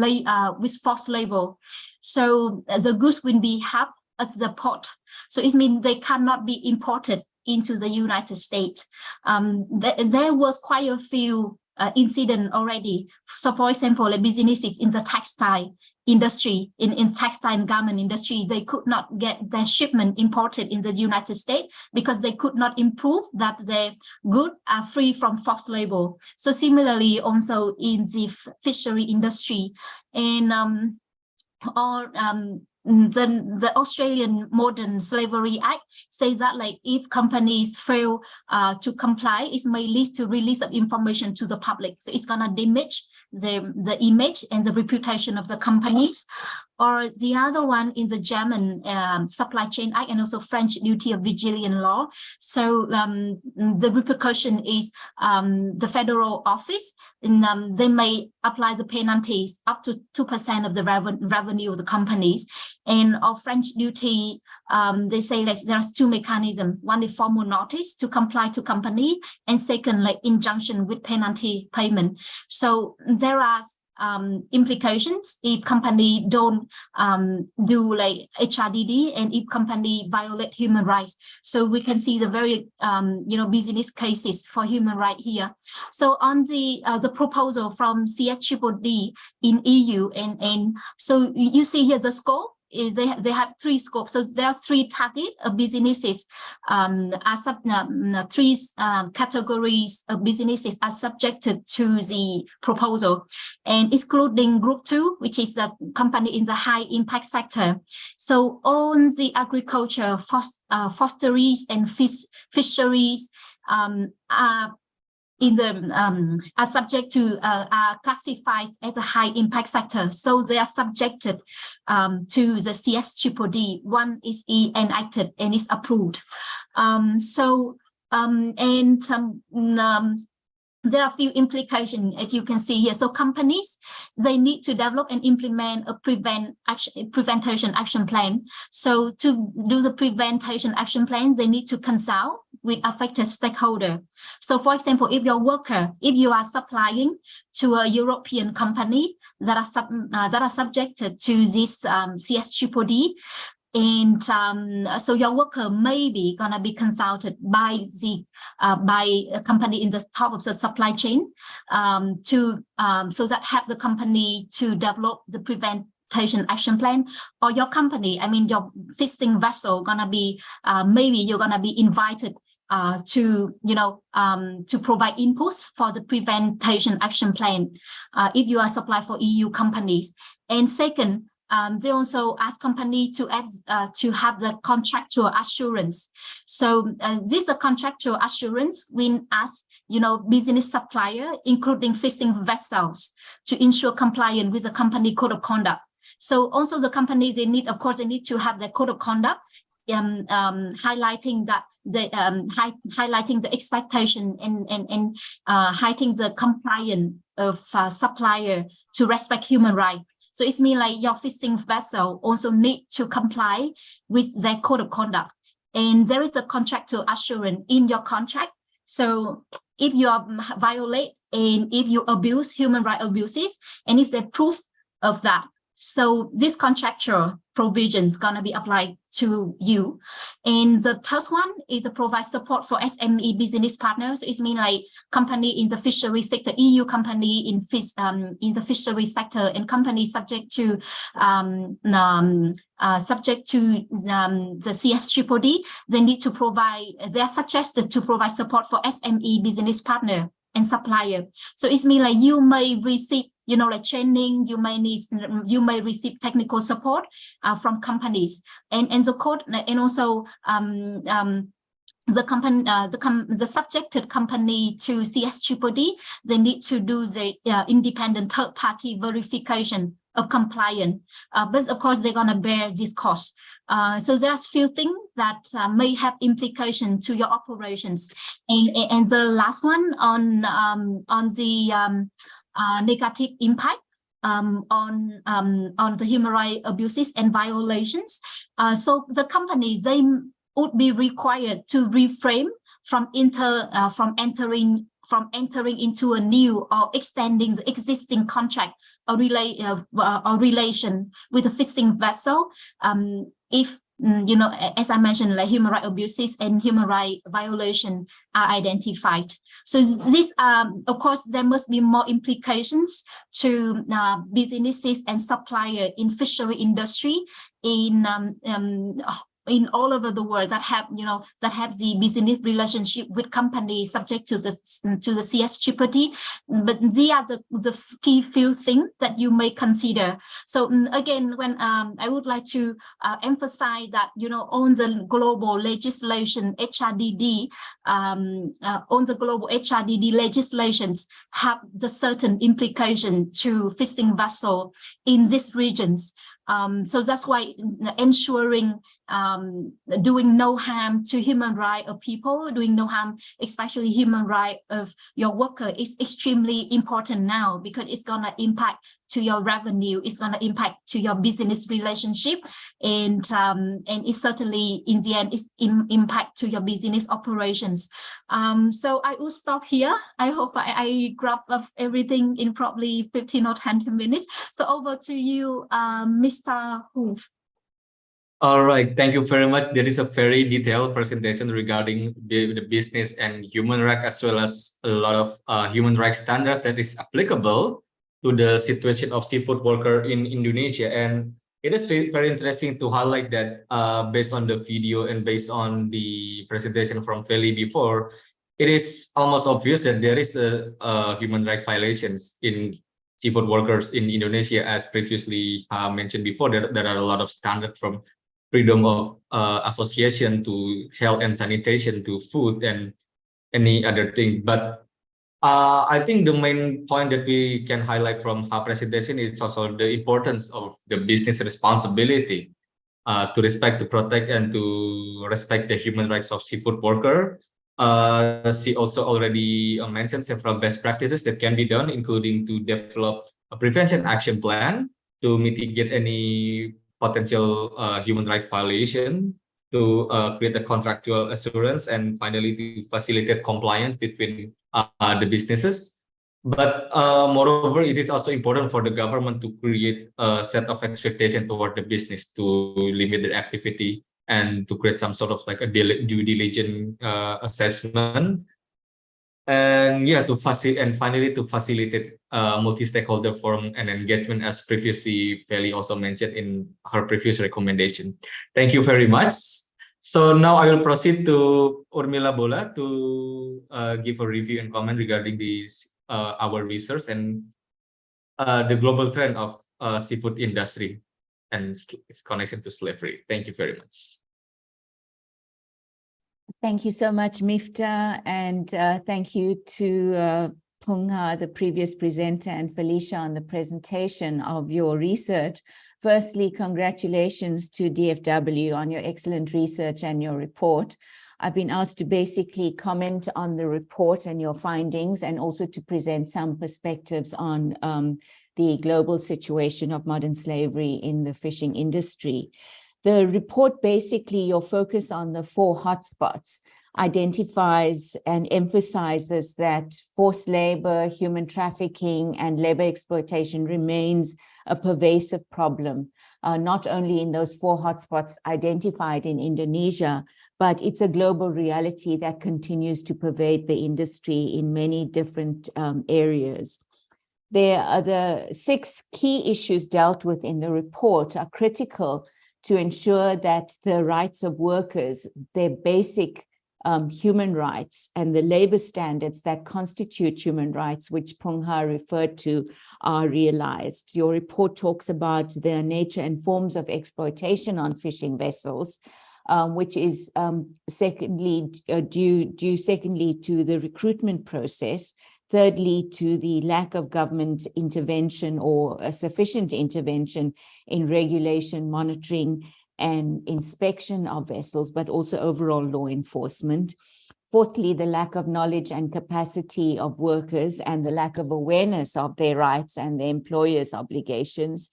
with forced labor, so the goods will be held at the port. So it means they cannot be imported into the United States. There was quite a few incidents already. So for example, like businesses in the textile industry, in textile and garment industry, they could not get their shipment imported in the United States because they could not improve that their goods are free from forced labor. So similarly, also in the fishery industry, and the Australian Modern Slavery Act say that like if companies fail to comply, it may lead to release of information to the public. So it's gonna damage the image and the reputation of the companies. Or the other one in the German Supply Chain Act and also French Duty of Vigilance Law. So the repercussion is the federal office, and they may apply the penalties up to 2% of the revenue of the companies. And of French duty, they say that there's two mechanisms. One is formal notice to comply to company, and second, like injunction with penalty payment. So there are implications if company don't do like HRDD, and if company violate human rights. So we can see the very business cases for human rights here. So on the proposal from CSDDD in EU, and so you see here the scope is they have three scopes. So there are three target businesses, three categories of businesses are subjected to the proposal, and excluding group 2, which is the company in the high impact sector. So on the agriculture, fosteries and fisheries are are subject to are classified as a high impact sector, so they are subjected to the CSDDD. One is enacted and is approved. There are a few implications, as you can see here. So companies, they need to develop and implement a prevention action plan. So to do the prevention action plan, they need to consult with affected stakeholder. So for example, if you are supplying to a European company that are subjected to this CSDDD, and so your worker may be gonna be consulted by a company in the top of the supply chain so that helps the company to develop the prevention action plan. Or your company, I mean your fishing vessel, gonna be maybe you're gonna be invited to provide inputs for the prevention action plan if you are supply for EU companies. And second, they also ask company to have the contractual assurance. So this the contractual assurance when ask business supplier, including fishing vessels, to ensure compliance with the company code of conduct. So also the companies, they need to have their code of conduct, highlighting that highlighting the expectation and highlighting the compliance of supplier to respect human rights. So it means like your fishing vessel also need to comply with their code of conduct. And there is the contractual assurance in your contract. So if you violate and if you abuse human rights abuses, and if they proof of that, so this contractual provision is going to be applied to you. And the third one is to provide support for SME business partners. It means like company in the fishery sector, EU company in the fishery sector, and companies subject to the CSDDD. They need to provide. They are suggested to provide support for SME business partner and supplier. So it means like you may receive like training, you may receive technical support from companies, and the code, and also the company, the subjected company to CSDDD, they need to do the independent third-party verification of compliance. But of course, they're gonna bear this cost. So there's few things that may have implication to your operations, and the last one on the negative impact on the human rights abuses and violations. So the company, they would be required to refrain from entering into a new or extending the existing contract or relation with a fishing vessel if as I mentioned, like human rights abuses and human rights violation are identified. So this, of course, there must be more implications to businesses and suppliers in fishery industry in all over the world that have the business relationship with companies subject to the CSDDD. But these are the key few things that you may consider. So again, when I would like to emphasize that on the global legislation HRDD, on the global HRDD legislations have the certain implication to fishing vessel in these regions. So that's why ensuring doing no harm to human rights of people, doing no harm, especially human rights of your worker, is extremely important now, because it's gonna impact to your revenue, it's gonna impact to your business relationship, and it certainly in the end is impact to your business operations. So I will stop here. I hope I grabbed up everything in probably 15 or 20 minutes. So over to you, Mr. Hoof. All right, thank you very much. There is a very detailed presentation regarding the business and human rights, as well as a lot of human rights standards that is applicable to the situation of seafood worker in Indonesia. And it is very interesting to highlight that based on the video and based on the presentation from Feli before, it is almost obvious that there is a human rights violations in seafood workers in Indonesia. As previously mentioned before, there are a lot of standards from freedom of association to health and sanitation to food and any other thing. But I think the main point that we can highlight from her presentation is also the importance of the business responsibility to respect, to protect, and to respect the human rights of seafood worker. She also already mentioned several best practices that can be done, including to develop a prevention action plan to mitigate any potential human rights violation, to create a contractual assurance, and finally to facilitate compliance between the businesses. But moreover, it is also important for the government to create a set of expectation toward the business to limit their activity and to create some sort of like a due diligence assessment. And yeah, finally to facilitate multi-stakeholder forum and engagement, as previously Feli also mentioned in her previous recommendation. Thank you very much. So now I will proceed to Urmila Bola to give a review and comment regarding these our research and the global trend of seafood industry and its connection to slavery. Thank you very much. Thank you so much, Mifta, and thank you to Pungha, the previous presenter, and Felicia on the presentation of your research. Firstly, congratulations to DFW on your excellent research and your report. I've been asked to basically comment on the report and your findings, and also to present some perspectives on the global situation of modern slavery in the fishing industry. The report, basically, your focus on the 4 hotspots identifies and emphasizes that forced labor, human trafficking, and labor exploitation remains a pervasive problem, not only in those 4 hotspots identified in Indonesia, but it's a global reality that continues to pervade the industry in many different areas. There are the 6 key issues dealt with in the report are critical to ensure that the rights of workers, their basic human rights, and the labor standards that constitute human rights, which Pungha referred to, are realized. Your report talks about the nature and forms of exploitation on fishing vessels, which is secondly due secondly to the recruitment process, thirdly to the lack of government intervention or a sufficient intervention in regulation, monitoring, and inspection of vessels, but also overall law enforcement. Fourthly, the lack of knowledge and capacity of workers and the lack of awareness of their rights and the employer's obligations.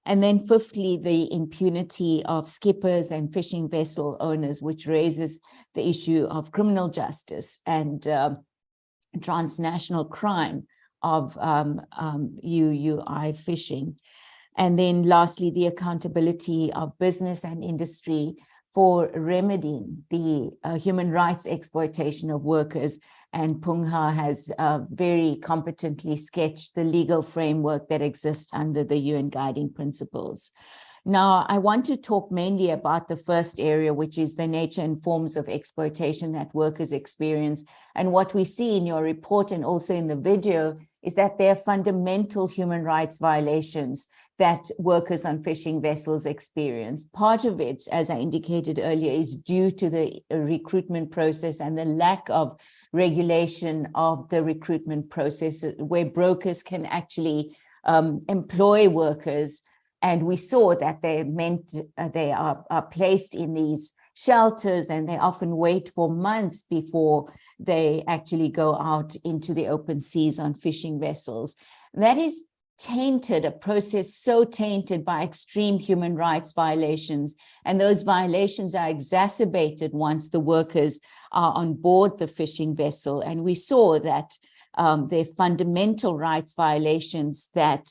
And then fifthly, the impunity of skippers and fishing vessel owners, which raises the issue of criminal justice and transnational crime of UUI fishing. And then lastly, the accountability of business and industry for remedying the human rights exploitation of workers. And Pungha has very competently sketched the legal framework that exists under the UN Guiding Principles. Now, I want to talk mainly about the first area, which is the nature and forms of exploitation that workers experience. And what we see in your report and also in the video is that there are fundamental human rights violations that workers on fishing vessels experience. Part of it, as I indicated earlier, is due to the recruitment process and the lack of regulation of the recruitment process, where brokers can actually employ workers. And we saw that they are placed in these shelters, and they often wait for months before they actually go out into the open seas on fishing vessels. That is tainted, a process so tainted by extreme human rights violations. And those violations are exacerbated once the workers are on board the fishing vessel. And we saw that there are fundamental rights violations that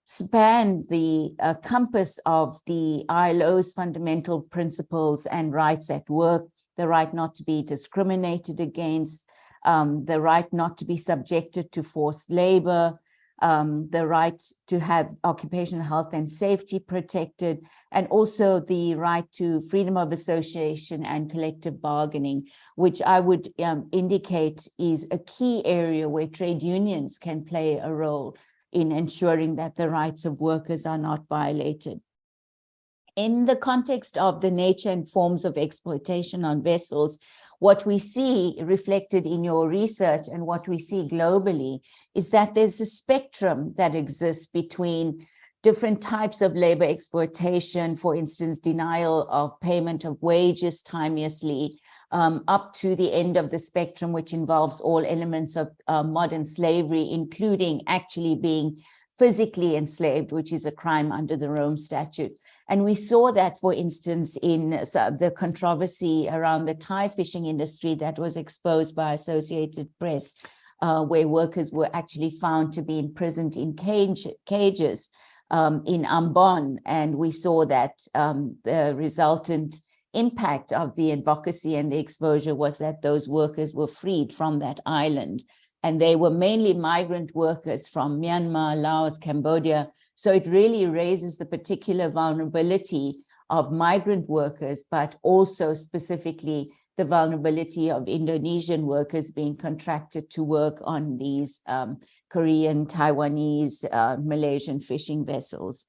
span the compass of the ILO's fundamental principles and rights at work, the right not to be discriminated against, the right not to be subjected to forced labor, the right to have occupational health and safety protected, and also the right to freedom of association and collective bargaining, which I would indicate is a key area where trade unions can play a role in ensuring that the rights of workers are not violated. In the context of the nature and forms of exploitation on vessels, what we see reflected in your research and what we see globally is that there's a spectrum that exists between different types of labor exploitation, for instance, denial of payment of wages timelessly, up to the end of the spectrum, which involves all elements of modern slavery, including actually being physically enslaved, which is a crime under the Rome Statute. And we saw that, for instance, in the controversy around the Thai fishing industry that was exposed by Associated Press, where workers were actually found to be imprisoned in cages in Ambon. And we saw that the resultant impact of the advocacy and the exposure was that those workers were freed from that island. And they were mainly migrant workers from Myanmar, Laos, Cambodia. So it really raises the particular vulnerability of migrant workers, but also specifically the vulnerability of Indonesian workers being contracted to work on these Korean, Taiwanese, Malaysian fishing vessels.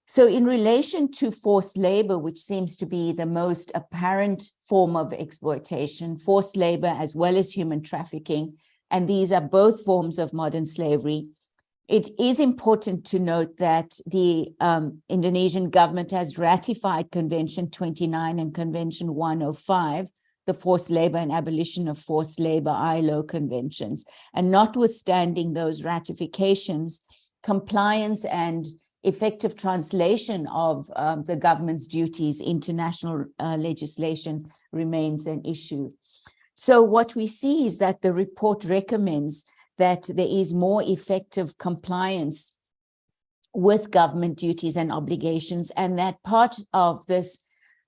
So in relation to forced labor, which seems to be the most apparent form of exploitation, forced labor as well as human trafficking, and these are both forms of modern slavery, it is important to note that the Indonesian government has ratified Convention 29 and Convention 105, the Forced Labor and Abolition of Forced Labor ILO conventions. And notwithstanding those ratifications, compliance and effective translation of the government's duties into national legislation remains an issue. So what we see is that the report recommends that there is more effective compliance with government duties and obligations, and that part of this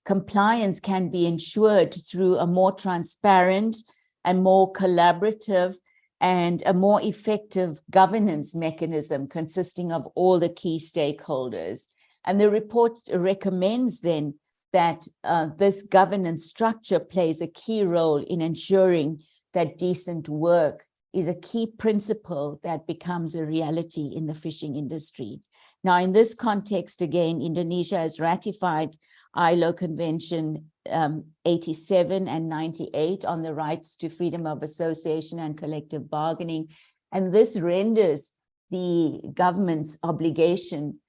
compliance can be ensured through a more transparent and more collaborative and a more effective governance mechanism consisting of all the key stakeholders. And the report recommends then that this governance structure plays a key role in ensuring that decent work is a key principle that becomes a reality in the fishing industry. Now, in this context, again, Indonesia has ratified ILO Convention 87 and 98 on the rights to freedom of association and collective bargaining. And this renders the government's obligation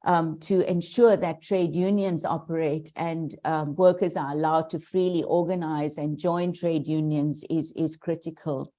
to ensure that trade unions operate and workers are allowed to freely organize and join trade unions is critical.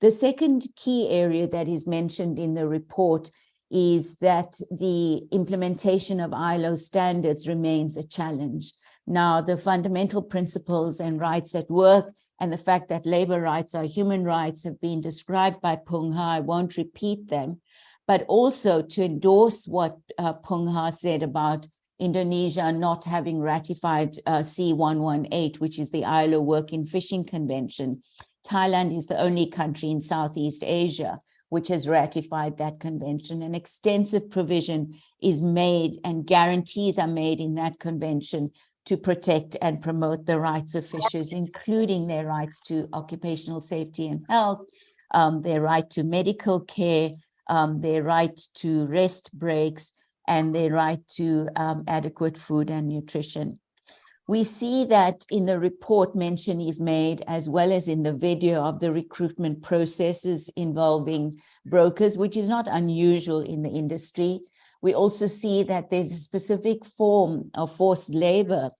The second key area that is mentioned in the report is that the implementation of ILO standards remains a challenge. Now, the fundamental principles and rights at work and the fact that labor rights are human rights have been described by Phung Ha. I won't repeat them, but also to endorse what Phung Ha said about Indonesia not having ratified C118, which is the ILO Working Fishing Convention. Thailand is the only country in Southeast Asia which has ratified that convention. An extensive provision is made and guarantees are made in that convention to protect and promote the rights of fishers, including their rights to occupational safety and health, their right to medical care, their right to rest breaks, and their right to adequate food and nutrition. We see that in the report mention is made, as well as in the video, of the recruitment processes involving brokers, which is not unusual in the industry. We also see that there's a specific form of forced labor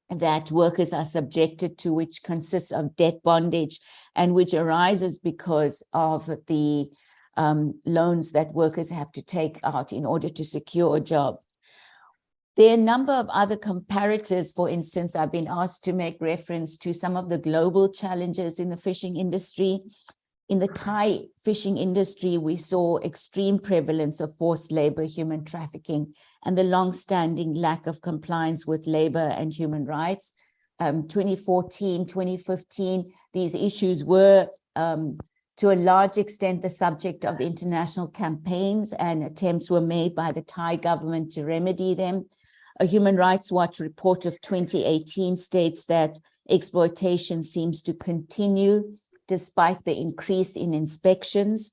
that workers are subjected to, which consists of debt bondage and which arises because of the loans that workers have to take out in order to secure a job. There are a number of other comparators. For instance, I've been asked to make reference to some of the global challenges in the fishing industry. In the Thai fishing industry, we saw extreme prevalence of forced labor, human trafficking, and the long-standing lack of compliance with labor and human rights. 2014, 2015, these issues were to a large extent the subject of international campaigns, and attempts were made by the Thai government to remedy them. A Human Rights Watch report of 2018 states that exploitation seems to continue despite the increase in inspections.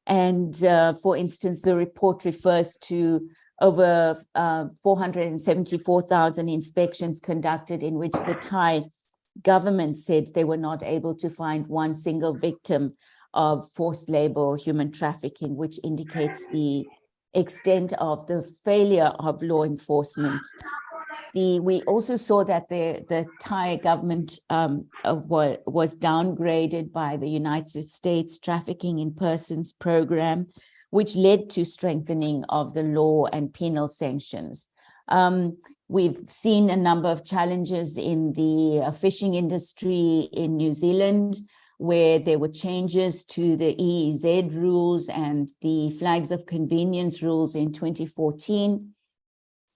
And for instance, the report refers to over 474,000 inspections conducted, in which the Thai government said they were not able to find one single victim of forced labor or human trafficking, which indicates the extent of the failure of law enforcement. We also saw that the Thai government was downgraded by the United States Trafficking in Persons program, which led to strengthening of the law and penal sanctions. We've seen a number of challenges in the fishing industry in New Zealand, where there were changes to the EEZ rules and the flags of convenience rules in 2014.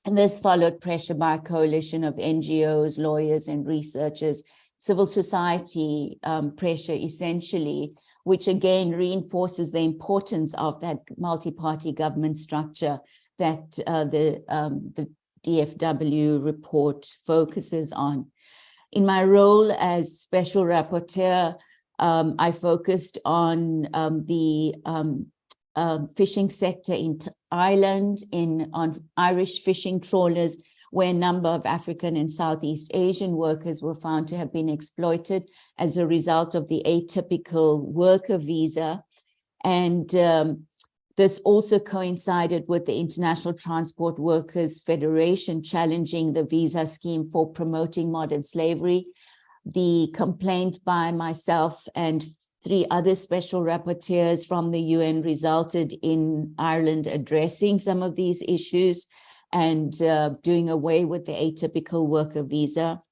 And this followed pressure by a coalition of NGOs, lawyers, and researchers, civil society pressure essentially, which again reinforces the importance of that multi-party government structure that the DFW report focuses on. In my role as special rapporteur, I focused on the fishing sector in Ireland, on Irish fishing trawlers, where a number of African and Southeast Asian workers were found to have been exploited as a result of the atypical worker visa. And this also coincided with the International Transport Workers Federation challenging the visa scheme for promoting modern slavery. The complaint by myself and 3 other special rapporteurs from the UN resulted in Ireland addressing some of these issues and doing away with the atypical worker visa.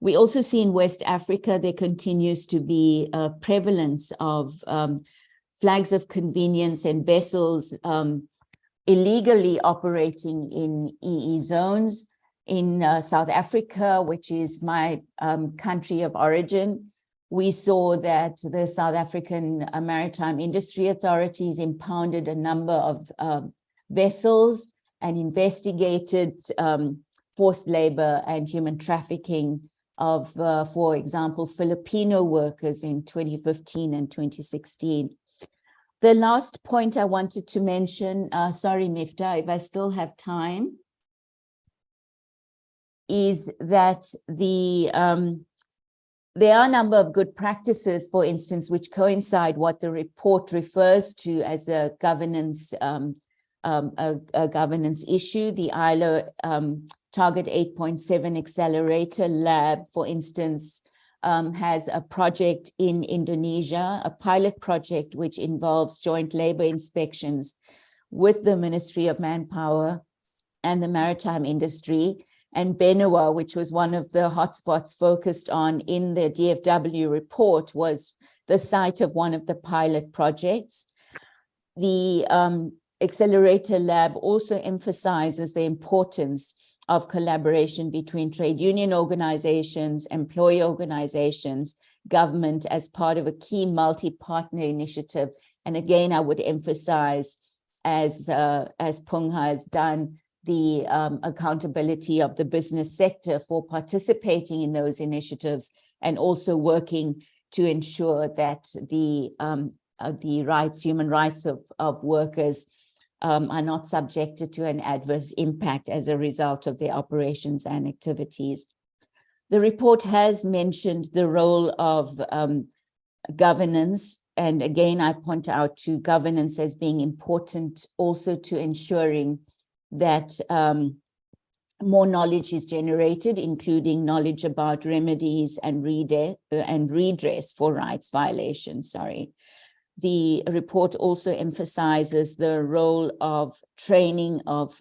We also see in West Africa, there continues to be a prevalence of flags of convenience and vessels illegally operating in EE zones. In South Africa, which is my country of origin, we saw that the South African Maritime Industry Authorities impounded a number of vessels and investigated forced labor and human trafficking of, for example, Filipino workers in 2015 and 2016. The last point I wanted to mention, sorry, Mifta, if I still have time, is that there are a number of good practices, for instance, which coincide what the report refers to as a governance issue. The ILO Target 8.7 Accelerator Lab, for instance, has a project in Indonesia, a pilot project which involves joint labor inspections with the Ministry of Manpower and the maritime industry. And Benua, which was one of the hotspots focused on in the DFW report, was the site of one of the pilot projects. The Accelerator Lab also emphasizes the importance of collaboration between trade union organizations, employee organizations, government as part of a key multi-partner initiative. And again, I would emphasize, as Phungha has done, the accountability of the business sector for participating in those initiatives and also working to ensure that the human rights of workers are not subjected to an adverse impact as a result of their operations and activities. The report has mentioned the role of governance. And again, I point out to governance as being important also to ensuring that more knowledge is generated, including knowledge about remedies and redress for rights violations, The report also emphasizes the role of training of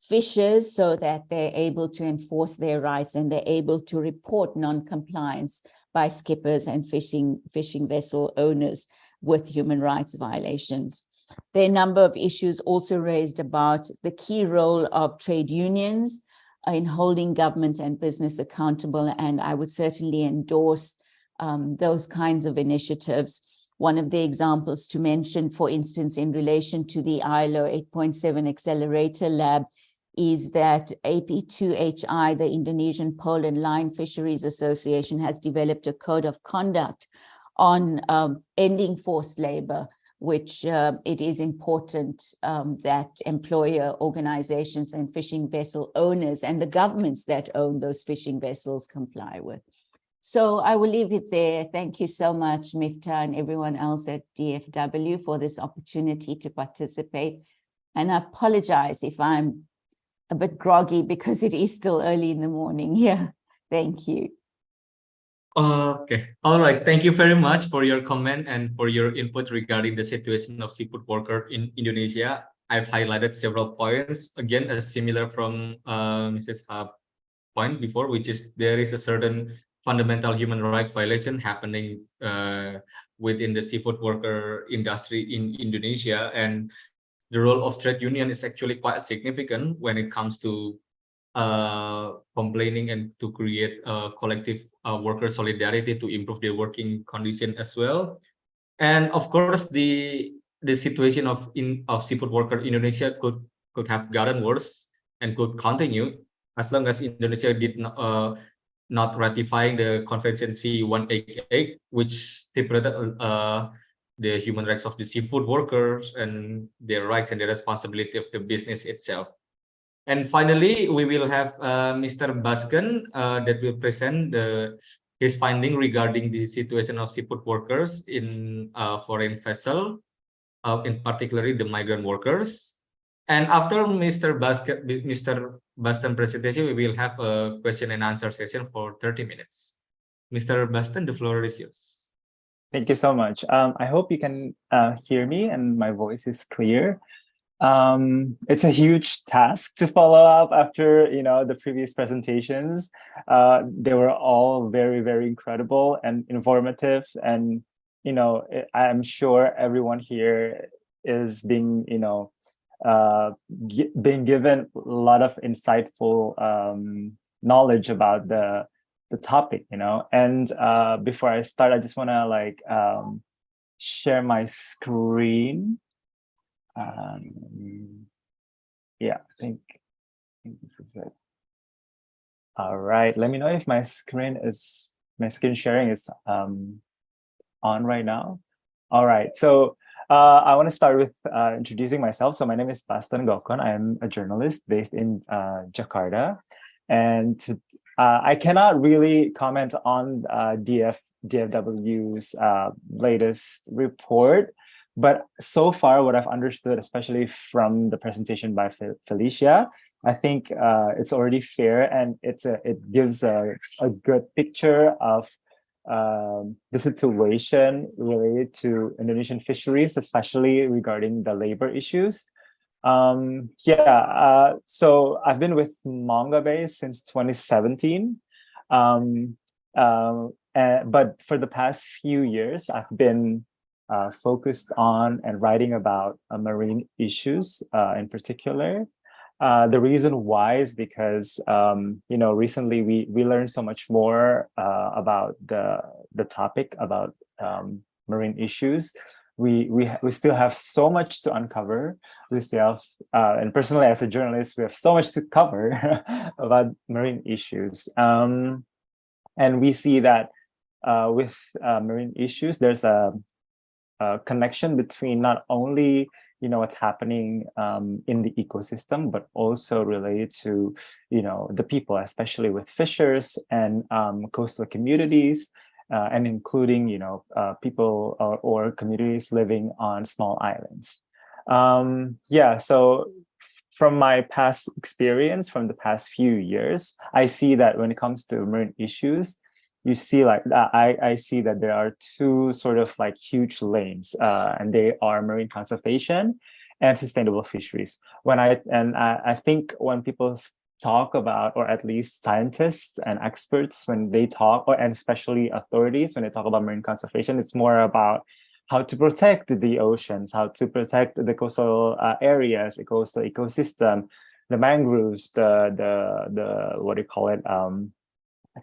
fishers so that they're able to enforce their rights and they're able to report non-compliance by skippers and fishing vessel owners with human rights violations. There are a number of issues also raised about the key role of trade unions in holding government and business accountable, and I would certainly endorse those kinds of initiatives. One of the examples to mention, for instance, in relation to the ILO 8.7 Accelerator Lab, is that AP2HI, the Indonesian Pole and Line Fisheries Association, has developed a code of conduct on ending forced labor, which it is important that employer organizations and fishing vessel owners and the governments that own those fishing vessels comply with. So I will leave it there. Thank you so much, Miftah, and everyone else at DFW for this opportunity to participate. And I apologize if I'm a bit groggy because it is still early in the morning here. Thank you. Okay. All right. Thank you very much for your comment and for your input regarding the situation of seafood worker in Indonesia. I've highlighted several points. Again, similar from Mrs. Point before, which is there is a certain fundamental human rights violation happening within the seafood worker industry in Indonesia, and the role of trade union is actually quite significant when it comes to complaining and to create collective worker solidarity to improve their working condition as well. And of course, the situation of seafood worker in Indonesia could have gotten worse and could continue as long as Indonesia did not ratifying the Convention C-188, which stipulated the human rights of the seafood workers and their rights and the responsibility of the business itself. And finally, we will have Mr. Basken that will present his finding regarding the situation of seafood workers in foreign vessel, in particularly the migrant workers. And after Mr. Baston presentation, we will have a question and answer session for 30 minutes. Mr. Baston, the floor is yours. Thank you so much. I hope you can hear me and my voice is clear. It's a huge task to follow up after, the previous presentations. They were all very, very incredible and informative. And, I'm sure everyone here is being, being given a lot of insightful knowledge about the topic, And before I start, I just want to share my screen. Yeah, I think this is it. All right, let me know if my screen sharing is on right now. All right, so I want to start with introducing myself. So my name is Baston Gokon. I am a journalist based in Jakarta, and I cannot really comment on DFW's latest report. But so far, what I've understood, especially from the presentation by Felicia, I think it's already fair, and it gives a good picture of the situation related to Indonesian fisheries, especially regarding the labor issues. So I've been with Manga Bay since 2017. But for the past few years, I've been focused on and writing about marine issues in particular. The reason why is because recently we learned so much more about the topic about marine issues. We still have so much to uncover. We still have, and personally as a journalist, we have so much to cover about marine issues. And we see that with marine issues, there's a connection between not only what's happening in the ecosystem, but also related to the people, especially with fishers and coastal communities, and including people or communities living on small islands. So from my past experience from the past few years, I see that when it comes to marine issues, you see I see that there are two sort of huge lanes, and they are marine conservation and sustainable fisheries. I think when people talk about, or at least scientists and experts, when they talk, and especially authorities, when they talk about marine conservation, it's more about how to protect the oceans, how to protect the coastal areas, the coastal ecosystem, the mangroves, the what do you call it,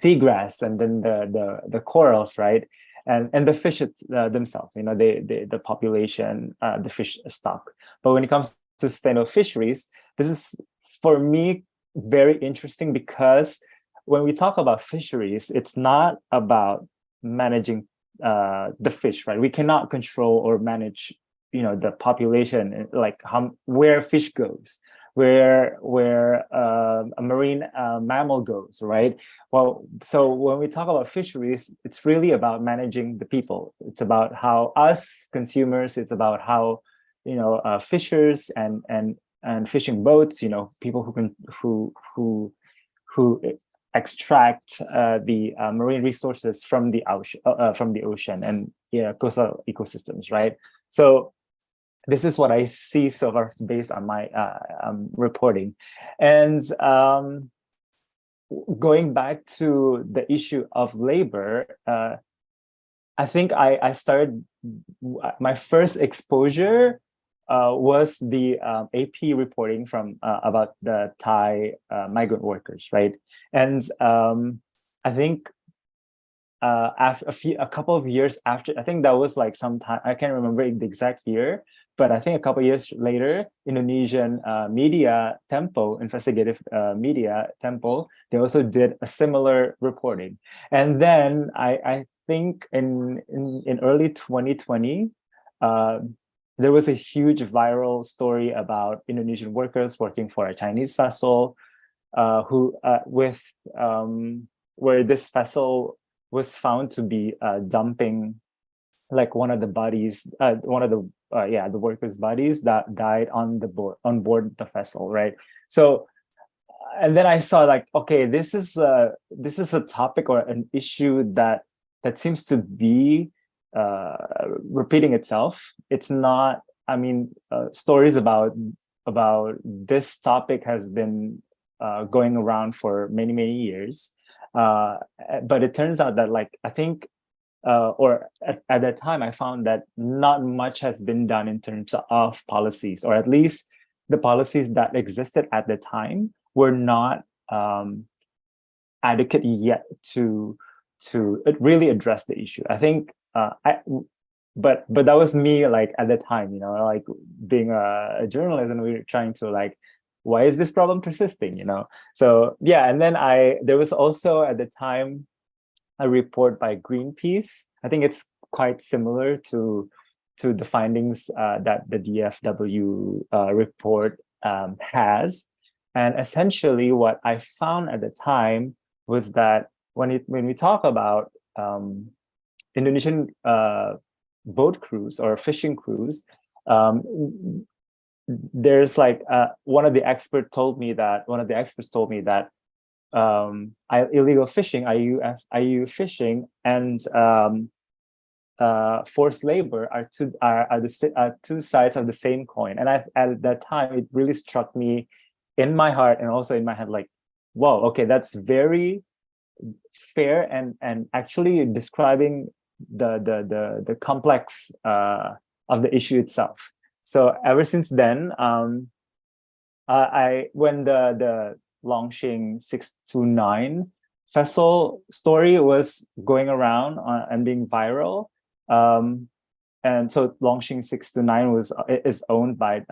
seagrass, and then the corals, right? And the fish themselves, the population, the fish stock. But when it comes to sustainable fisheries, this is for me very interesting, because when we talk about fisheries, it's not about managing the fish, right? We cannot control or manage the population, where fish goes. where a marine mammal goes, right? Well, so when we talk about fisheries, it's really about managing the people. It's about how us consumers, it's about how, you know, fishers and fishing boats, you know, people who can who extract the marine resources from the ocean and, yeah, coastal ecosystems, right? So this is what I see so far based on my reporting. And going back to the issue of labor, I think I started, my first exposure was the AP reporting from about the Thai migrant workers, right? And I think after a couple of years after, I think that was like sometime, I can't remember the exact year, but I think a couple of years later, Indonesian media Tempo, investigative media Tempo, they also did a similar reporting. And then I think in early 2020, there was a huge viral story about Indonesian workers working for a Chinese vessel, where this vessel was found to be dumping like one of the bodies, the workers' bodies that died on board the vessel, right? So, and then I saw like, okay, this is a topic or an issue that seems to be repeating itself. It's not, I mean, stories about this topic has been going around for many years, but it turns out that, like, I think or at that time, I found that not much has been done in terms of policies, or at least the policies that existed at the time were not adequate yet to really address the issue. I think, but that was me, like, at the time, you know, like being a journalist, and we were trying to, like, why is this problem persisting, you know? So yeah, and then there was also at the time a report by Greenpeace. I think it's quite similar to the findings that the DFW report has. And essentially what I found at the time was that when we talk about Indonesian boat crews or fishing crews, there's like one of the experts told me that illegal fishing, IUU fishing, and forced labor are two sides of the same coin. And at that time, it really struck me in my heart and also in my head, like, wow, okay, that's very fair and actually describing the complex of the issue itself. So ever since then, when the Longxing 629 vessel story was going around and being viral, and so Longxing 629 is owned by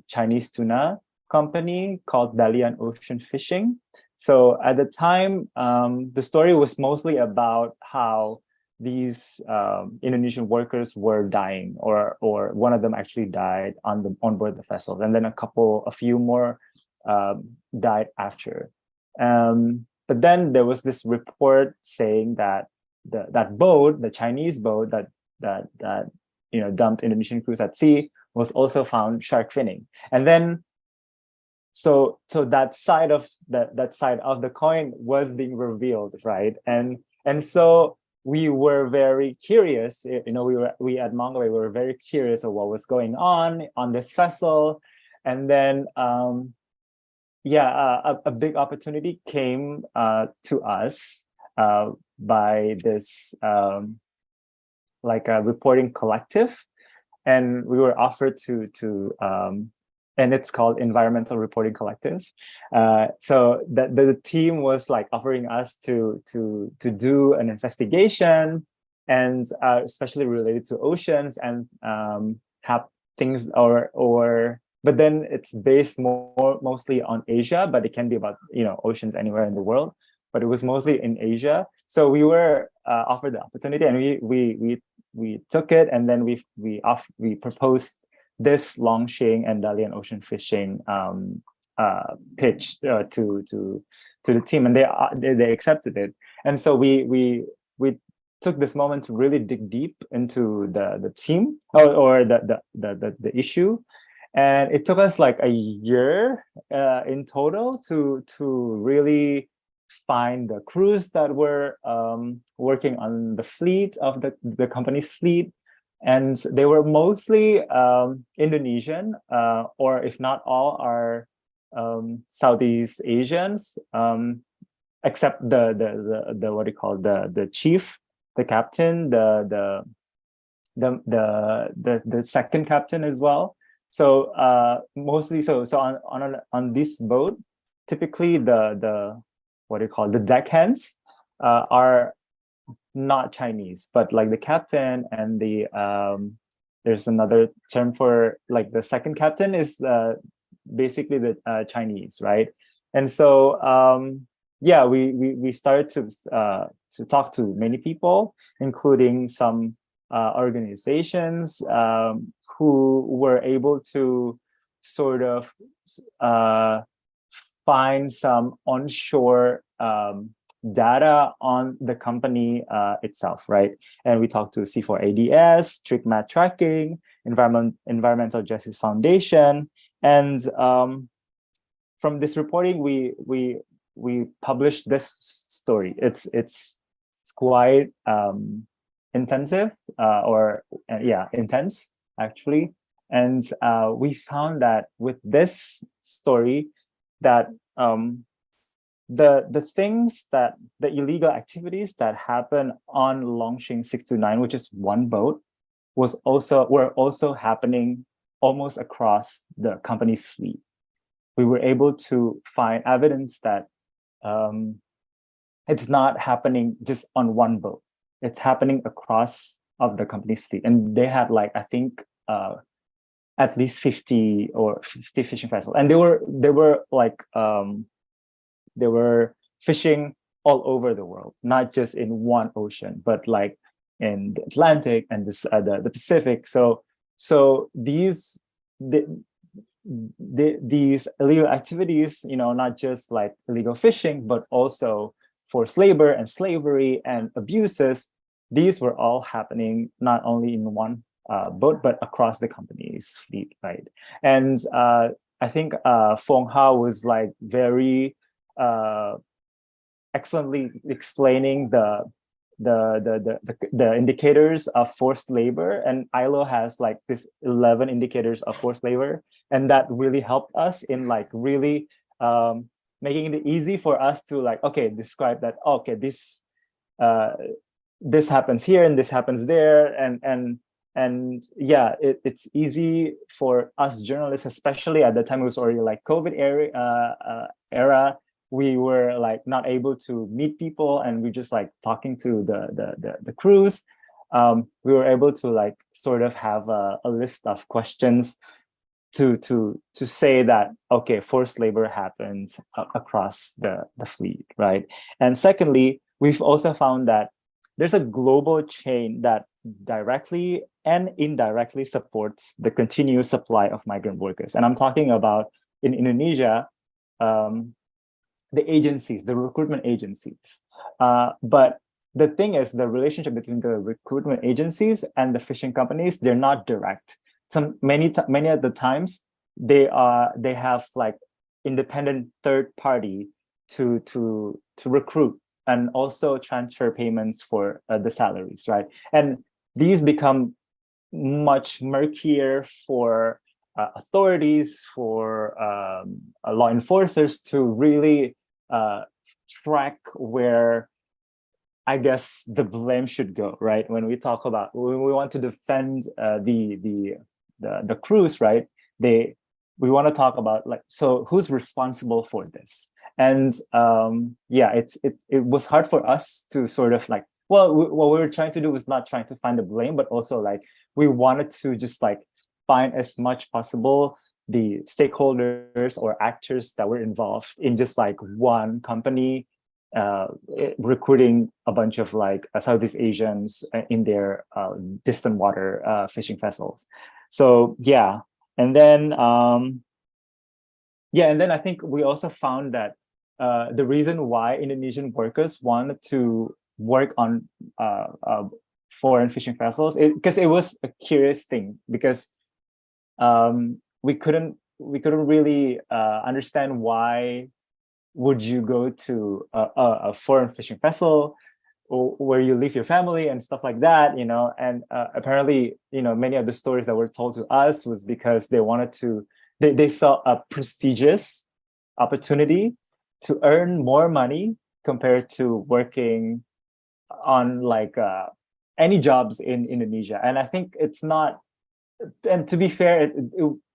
Chinese tuna company called Dalian Ocean Fishing. So at the time, the story was mostly about how these Indonesian workers were dying, or one of them actually died on board the vessels, and then a few more died after. But then there was this report saying that that boat, the Chinese boat that dumped Indonesian crews at sea, was also found shark finning. And then so that side of the coin was being revealed, right? And so we were very curious, we at Mongabay were very curious of what was going on this vessel. And then a big opportunity came to us by this like a reporting collective, and we were offered to and it's called Environmental Reporting Collective. So the team was like offering us to do an investigation, and especially related to oceans, and have things but then it's based mostly on Asia, but it can be about oceans anywhere in the world. But it was mostly in Asia. So we were offered the opportunity, and we took it, and then we proposed this Longxing and Dalian Ocean Fishing pitch to the team, and they accepted it. And so we took this moment to really dig deep into the team or the issue, and it took us like a year in total to really find the crews that were working on the fleet of the company's fleet. And they were mostly Indonesian, or if not all, are Southeast Asians, except the what do you call the chief, the captain, the second captain as well. So mostly so on this boat, typically the what do you call the deckhands are not Chinese, but like the captain and the there's another term for like the second captain is basically the Chinese, right? And so yeah, we started to talk to many people, including some organizations who were able to sort of find some onshore data on the company itself, right? And we talked to C4ADS, Strict Mat Tracking, Environmental Justice Foundation, and from this reporting, we published this story. It's quite intensive, intense actually, and we found that with this story that the things that the illegal activities that happen on Longxing 629, which is one boat, were also happening almost across the company's fleet. We were able to find evidence that it's not happening just on one boat. It's happening across of the company's fleet, and they had like I think at least 50 fishing vessels, and they were like they were fishing all over the world, not just in one ocean, but like in the Atlantic and the Pacific. So these illegal activities, not just like illegal fishing, but also forced labor and slavery and abuses, these were all happening not only in one boat, but across the company's fleet, right? And I think Fong Ha was like very excellently explaining the indicators of forced labor, and ILO has like this 11 indicators of forced labor, and that really helped us in like really making it easy for us to like, okay, describe that, okay, this happens here and this happens there, and yeah, it's easy for us journalists, especially at the time it was already like COVID era. We were like not able to meet people, and we just like talking to the crews. We were able to like sort of have a list of questions to say that, okay, forced labor happens across the fleet, right? And secondly, we've also found that there's a global chain that directly and indirectly supports the continuous supply of migrant workers. And I'm talking about in Indonesia, the agencies, the recruitment agencies. But the thing is, the relationship between the recruitment agencies and the fishing companies, they're not direct. Many of the times they have like independent third party to recruit and also transfer payments for the salaries, right? And these become much murkier for authorities, for law enforcers to really track where, I guess, the blame should go, right? When we want to defend the crews, right? We want to talk about like, so who's responsible for this? And yeah, it was hard for us to sort of like, well, what we were trying to do was not trying to find the blame, but also like we wanted to just like find as much possible the stakeholders or actors that were involved in just like one company recruiting a bunch of like Southeast Asians in their distant water fishing vessels. So yeah, and then yeah, and then I think we also found that the reason why Indonesian workers wanted to work on foreign fishing vessels, because it was a curious thing, because we couldn't really understand why would you go to a foreign fishing vessel where you leave your family and stuff like that, you know. And apparently, you know, many of the stories that were told to us was because they wanted to, they saw a prestigious opportunity to earn more money compared to working on like any jobs in Indonesia. And I think it's not, and to be fair,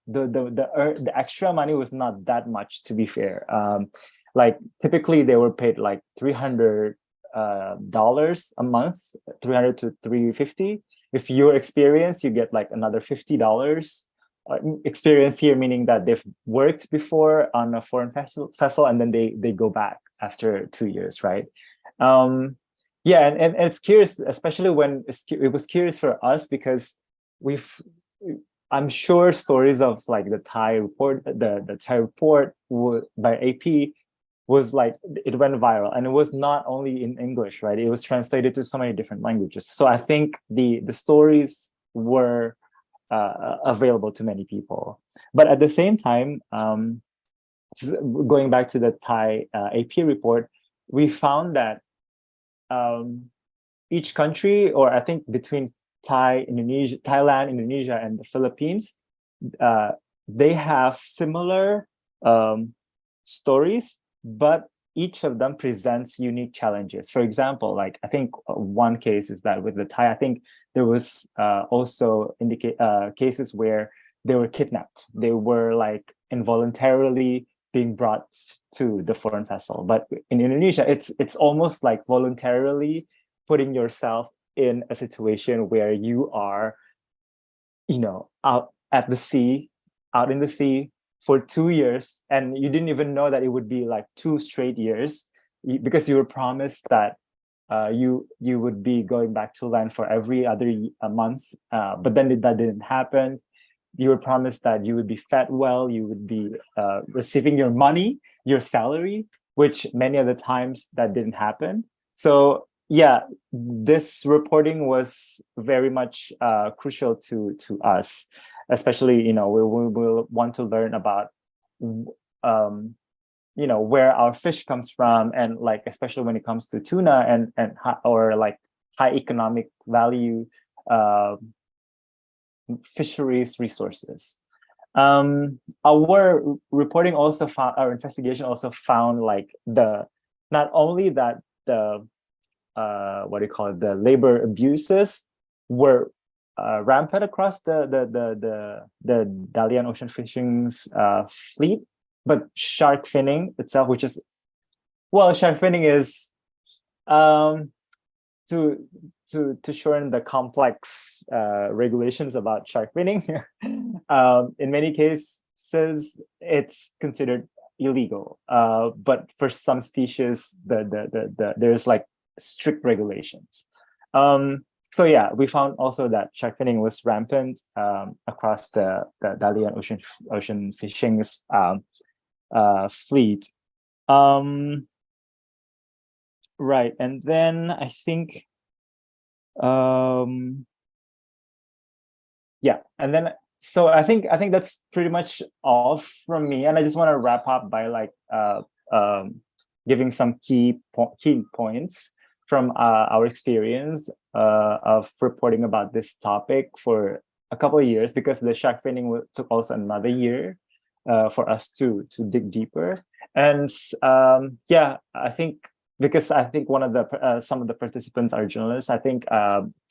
the extra money was not that much, to be fair. Like typically they were paid like $300 a month, 300 to 350. If you're experienced, you get like another $50. Experience here meaning that they've worked before on a foreign vessel and then they go back after 2 years, right? Yeah, and it's curious, especially when it was curious for us because I'm sure stories of like the Thai report, the Thai report by AP was like, it went viral, and it was not only in English, right? It was translated to so many different languages. So I think the stories were available to many people. But at the same time, going back to the Thai AP report, we found that each country, or I think between Thailand, Indonesia, and the Philippines, they have similar stories, but each of them presents unique challenges. For example, like I think one case is that with the Thai, I think there was also cases where they were kidnapped. They were like involuntarily being brought to the foreign vessel. But in Indonesia, it's almost like voluntarily putting yourself in a situation where you are, you know, out in the sea for 2 years, and you didn't even know that it would be like 2 straight years, because you were promised that you would be going back to land for every other month, but then that didn't happen. You were promised that you would be fed well, you would be receiving your money, your salary, which many of the times that didn't happen. So yeah, this reporting was very much crucial to us, especially, you know, we will want to learn about, you know, where our fish comes from, and like especially when it comes to tuna and or like high economic value fisheries resources. Our reporting also found, our investigation also found like not only that the what do you call it, the labor abuses were rampant across the Dalian ocean fishing's fleet, but shark finning itself, which is, well, shark finning is to shorten the complex regulations about shark finning. In many cases, it's considered illegal, but for some species, there's like strict regulations. So yeah, we found also that shark finning was rampant across the Dalian ocean fishing's fleet. Right, and then I think, yeah, and then so I think that's pretty much all from me, and I just want to wrap up by like giving some key points from our experience of reporting about this topic for a couple of years, because the shark finning took also another year for us to dig deeper. And yeah, I think, because I think one of the some of the participants are journalists, I think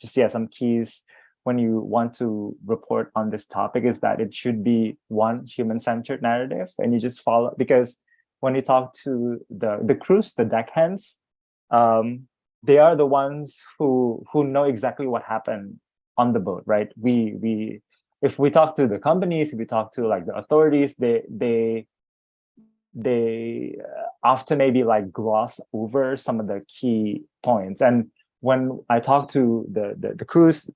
just some keys when you want to report on this topic is that it should be one human-centered narrative, and you just follow, because when you talk to the crews, the deckhands, they are the ones who know exactly what happened on the boat, right? If we talk to the companies, if we talk to like the authorities, they often maybe like gloss over some of the key points. And when I talk to the crews,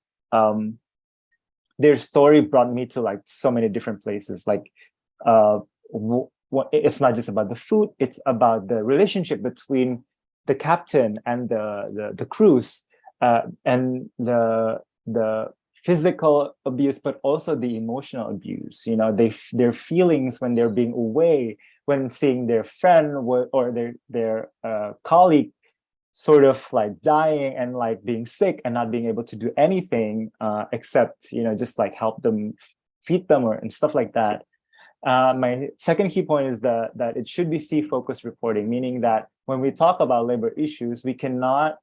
their story brought me to like so many different places. Like it's not just about the food, it's about the relationship between the captain and the crews, and the physical abuse, but also the emotional abuse. You know, their feelings when they're being away, when seeing their friend or their colleague sort of like dying and like being sick and not being able to do anything except, you know, just like help them, feed them and stuff like that. My second key point is that it should be C-focused reporting, meaning that when we talk about labor issues, we cannot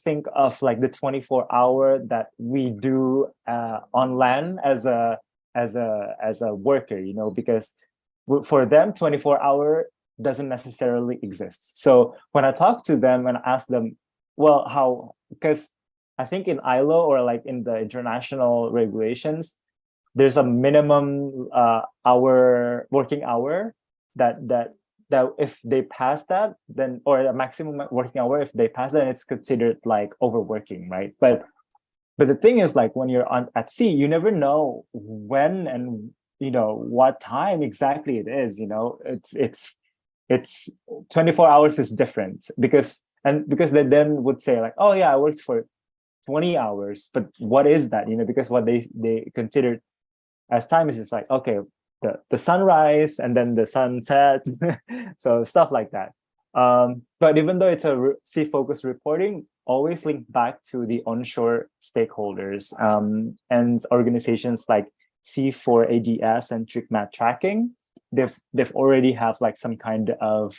think of like the 24-hour that we do on land as a worker, you know, because for them 24-hour doesn't necessarily exist. So when I talk to them and ask them, well, how, because I think in ILO or like in the international regulations, there's a minimum working hour that if they pass that, then, or a maximum working hour, if they pass that, it's considered like overworking, right? But the thing is, like, when you're at sea, you never know when and, you know, what time exactly it is. You know, it's 24 hours is different because they then would say like, oh yeah, I worked for 20 hours, but what is that? You know, because what they considered as time is just like, okay, the sunrise and then the sunset, so stuff like that. But even though it's a sea-focused reporting, always link back to the onshore stakeholders and organizations like C4ADS and TrickMat tracking. They've already have like some kind of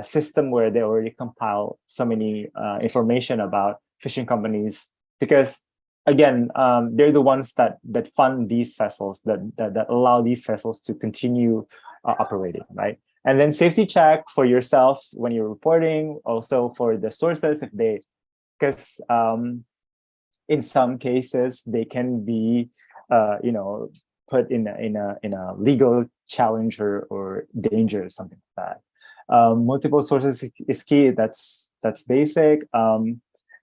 system where they already compile so many information about fishing companies, because again, they're the ones that fund these vessels, that allow these vessels to continue operating, right? And then safety check for yourself when you're reporting, also for the sources, if they, because in some cases they can be, you know, put in a legal challenge or danger or something like that. Multiple sources is key. That's basic.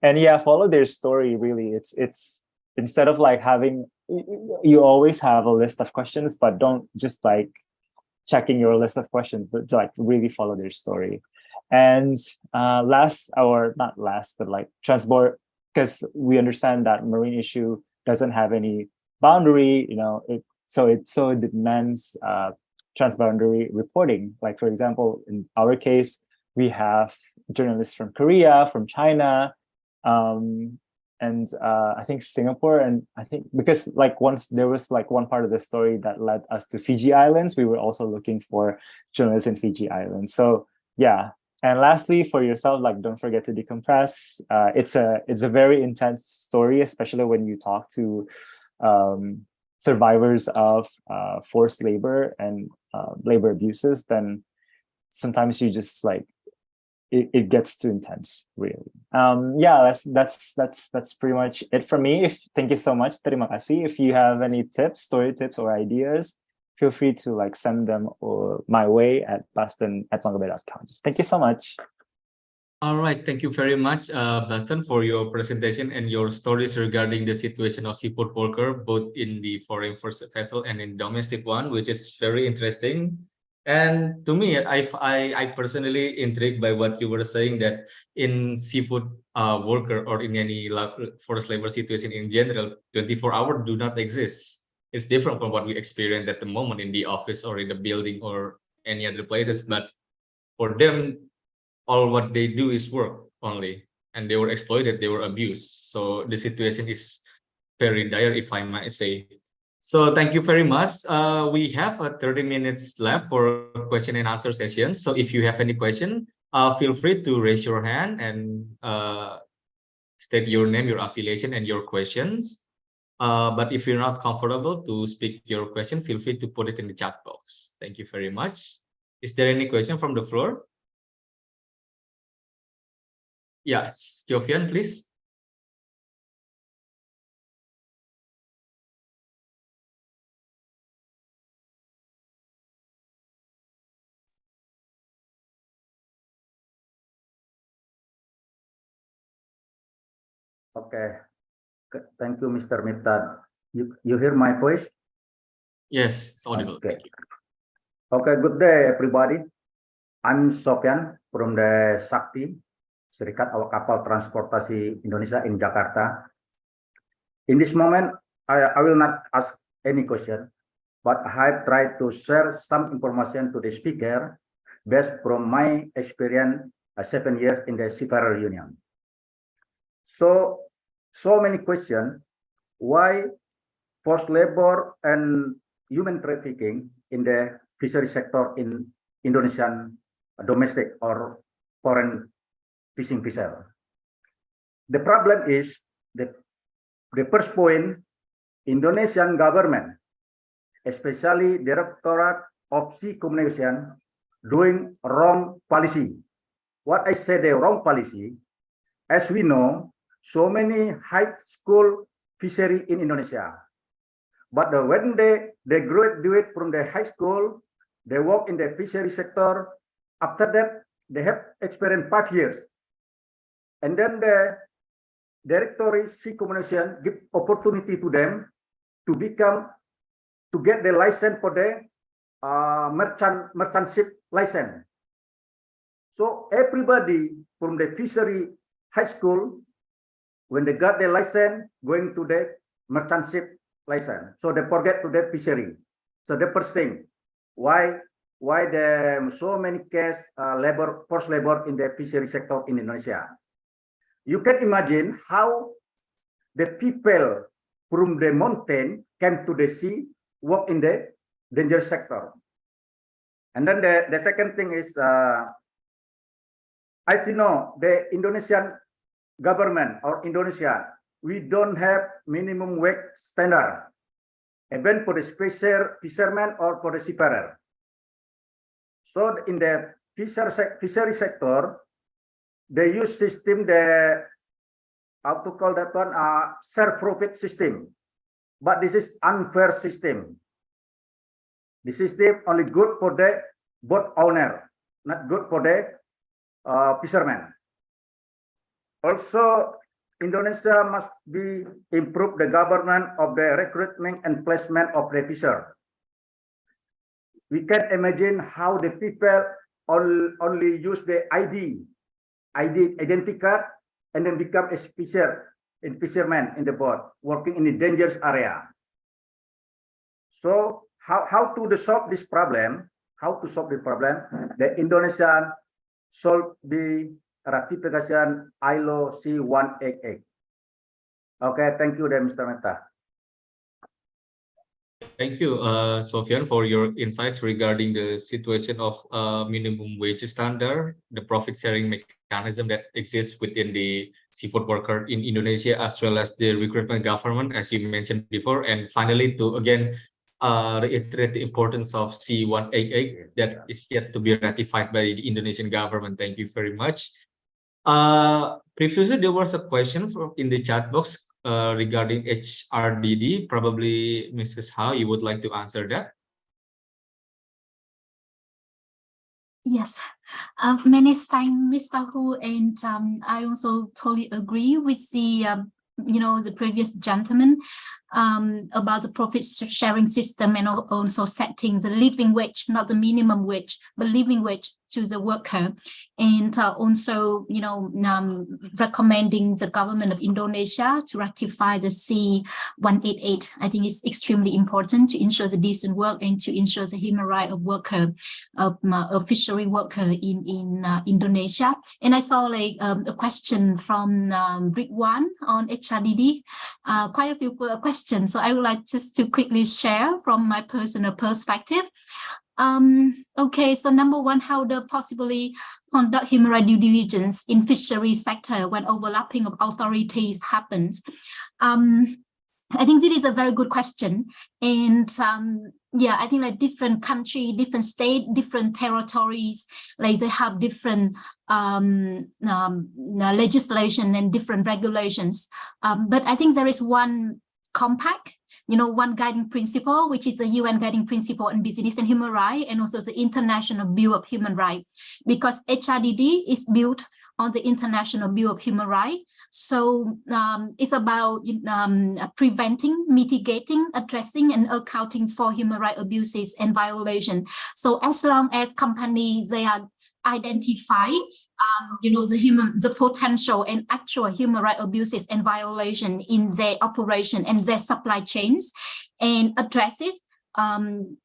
And yeah, follow their story. Really, it's instead of like having, you always have a list of questions, but don't just like checking your list of questions, but to like really follow their story. And last, or not last, but like transport, because we understand that marine issue doesn't have any boundary, you know, it demands transboundary reporting. Like, for example, in our case, we have journalists from Korea, from China, and I think Singapore, and I think because like once there was like one part of the story that led us to Fiji Islands, we were also looking for journalists in Fiji Islands. So yeah. And lastly, for yourself, like, don't forget to decompress. It's a very intense story, especially when you talk to survivors of forced labor and labor abuses. Then sometimes you just like, it gets too intense, really. Yeah, that's pretty much it for me. Thank you so much. Terima kasih. If you have any tips, story tips or ideas, feel free to like send them my way at baston@mongabay.com. Thank you so much. All right, thank you very much, Baston, for your presentation and your stories regarding the situation of seafood worker, both in the foreign vessel and in domestic one, which is very interesting. And to me, I personally intrigued by what you were saying, that in seafood worker or in any forced labor situation in general, 24-hour do not exist. It's different from what we experience at the moment in the office or in the building or any other places. But for them, all what they do is work only, and they were exploited, they were abused. So the situation is very dire, if I might say. So thank you very much. We have 30 minutes left for question and answer sessions. So if you have any question, feel free to raise your hand and state your name, your affiliation, and your questions. But if you're not comfortable to speak your question, feel free to put it in the chat box. Thank you very much. Is there any question from the floor? Yes, Jovian, please. Okay. Thank you, Mr. Miftad. You hear my voice? Yes, it's audible. Okay. Thank you. Okay, good day, everybody. I'm Sofyan from the Sakti, Serikat Awak Kapal Transportasi Indonesia in Jakarta. In this moment, I will not ask any question, but I have tried to share some information to the speaker based from my experience 7 years in the Seafarer Union. So many questions. Why forced labor and human trafficking in the fishery sector in Indonesian domestic or foreign fishing vessel? The problem is the first point, Indonesian government, especially Directorate of Sea Communication, doing wrong policy. What I say the wrong policy, as we know, so many high school fishery in Indonesia. But when they graduate from the high school, they work in the fishery sector. After that, they have experience 5 years. And then the Directorate Sea Communication give opportunity to them to get the license for the merchant ship license. So everybody from the fishery high school, when they got the license, going to the merchant ship license. So they forget to the fishery. So the first thing, why there so many case forced labor in the fishery sector in Indonesia? You can imagine how the people from the mountain came to the sea, work in the dangerous sector. And then the second thing is, as you know, the Indonesian government or Indonesia, we don't have minimum wage standard, even for the fishermen or for the seafarer. So in the fishery sector, they use system, how to call that one, share profit system. But this is unfair system. The system only good for the boat owner, not good for the fishermen. Also, Indonesia must be improve the government of the recruitment and placement of the fisher. We can imagine how the people only use the identity card and then become a fisherman in the boat, working in a dangerous area. So how to solve this problem? How to solve the problem? The Indonesian should be ratification ILO C188. Okay, thank you, Mr. Mehta. Thank you, Sofyan, for your insights regarding the situation of minimum wage standard, the profit sharing mechanism that exists within the seafood worker in Indonesia, as well as the recruitment government, as you mentioned before. And finally, to again reiterate the importance of C188 that is yet to be ratified by the Indonesian government. Thank you very much. Previously, there was a question in the chat box regarding HRDD. Probably, Mrs. Ha, you would like to answer that? Yes, many thanks, Mr. Hu, and I also totally agree with the the previous gentleman about the profit sharing system, and also setting the living wage, not the minimum wage, but living wage to the worker, and also recommending the government of Indonesia to ratify the C188. I think it's extremely important to ensure the decent work and to ensure the human right of worker, of fishery worker in Indonesia. And I saw like a question from Ridwan on HRDD, quite a few questions. So I would like just to quickly share from my personal perspective. Okay, so number one, how to possibly conduct human rights due diligence in fishery sector when overlapping of authorities happens. I think this is a very good question, and yeah, I think like different country, different state, different territories, like they have different legislation and different regulations. But I think there is one compact, one guiding principle, which is the UN guiding principle on business and human rights, and also the International Bill of Human Rights, because HRDD is built on the International Bill of Human Rights. So it's about preventing, mitigating, addressing, and accounting for human rights abuses and violations. So as long as companies, they are identify the potential and actual human rights abuses and violation in their operation and their supply chains and address it,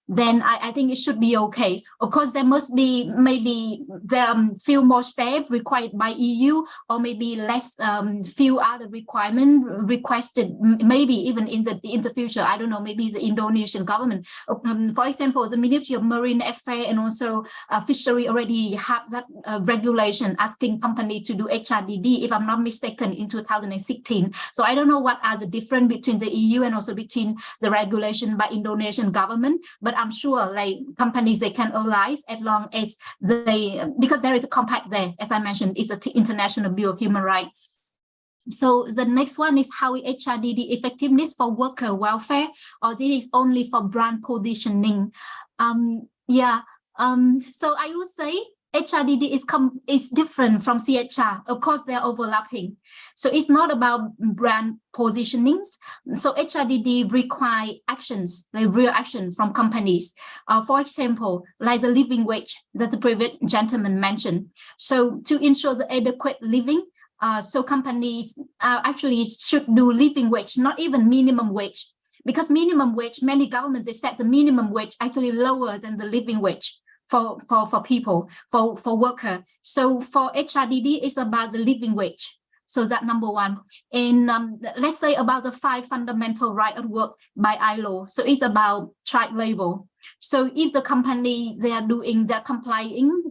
then I think it should be okay. Of course, there must be maybe there are few more steps required by EU, or maybe less few other requirements requested, maybe even in the future. I don't know, maybe the Indonesian government. For example, the Ministry of Marine Affairs and also Fishery already have that regulation asking companies to do HRDD, if I'm not mistaken, in 2016. So I don't know what are the difference between the EU and also between the regulation by Indonesian government, but I'm sure like companies, they can align as long as they, because there is a compact there, as I mentioned, it's an International Bill of Human Rights. So the next one is how HRDD effectiveness for worker welfare, or this is only for brand positioning. So I would say HRDD is different from CHR. Of course, they're overlapping. So it's not about brand positionings. So HRDD require actions, like real action from companies. For example, like the living wage that the previous gentleman mentioned. So to ensure the adequate living, so companies actually should do living wage, not even minimum wage. Because minimum wage, many governments, they set the minimum wage actually lower than the living wage for people, for worker. So for HRDD, it's about the living wage. So that number one. And let's say about the 5 fundamental rights at work by ILO. So it's about child labor. So if the company, they're complying,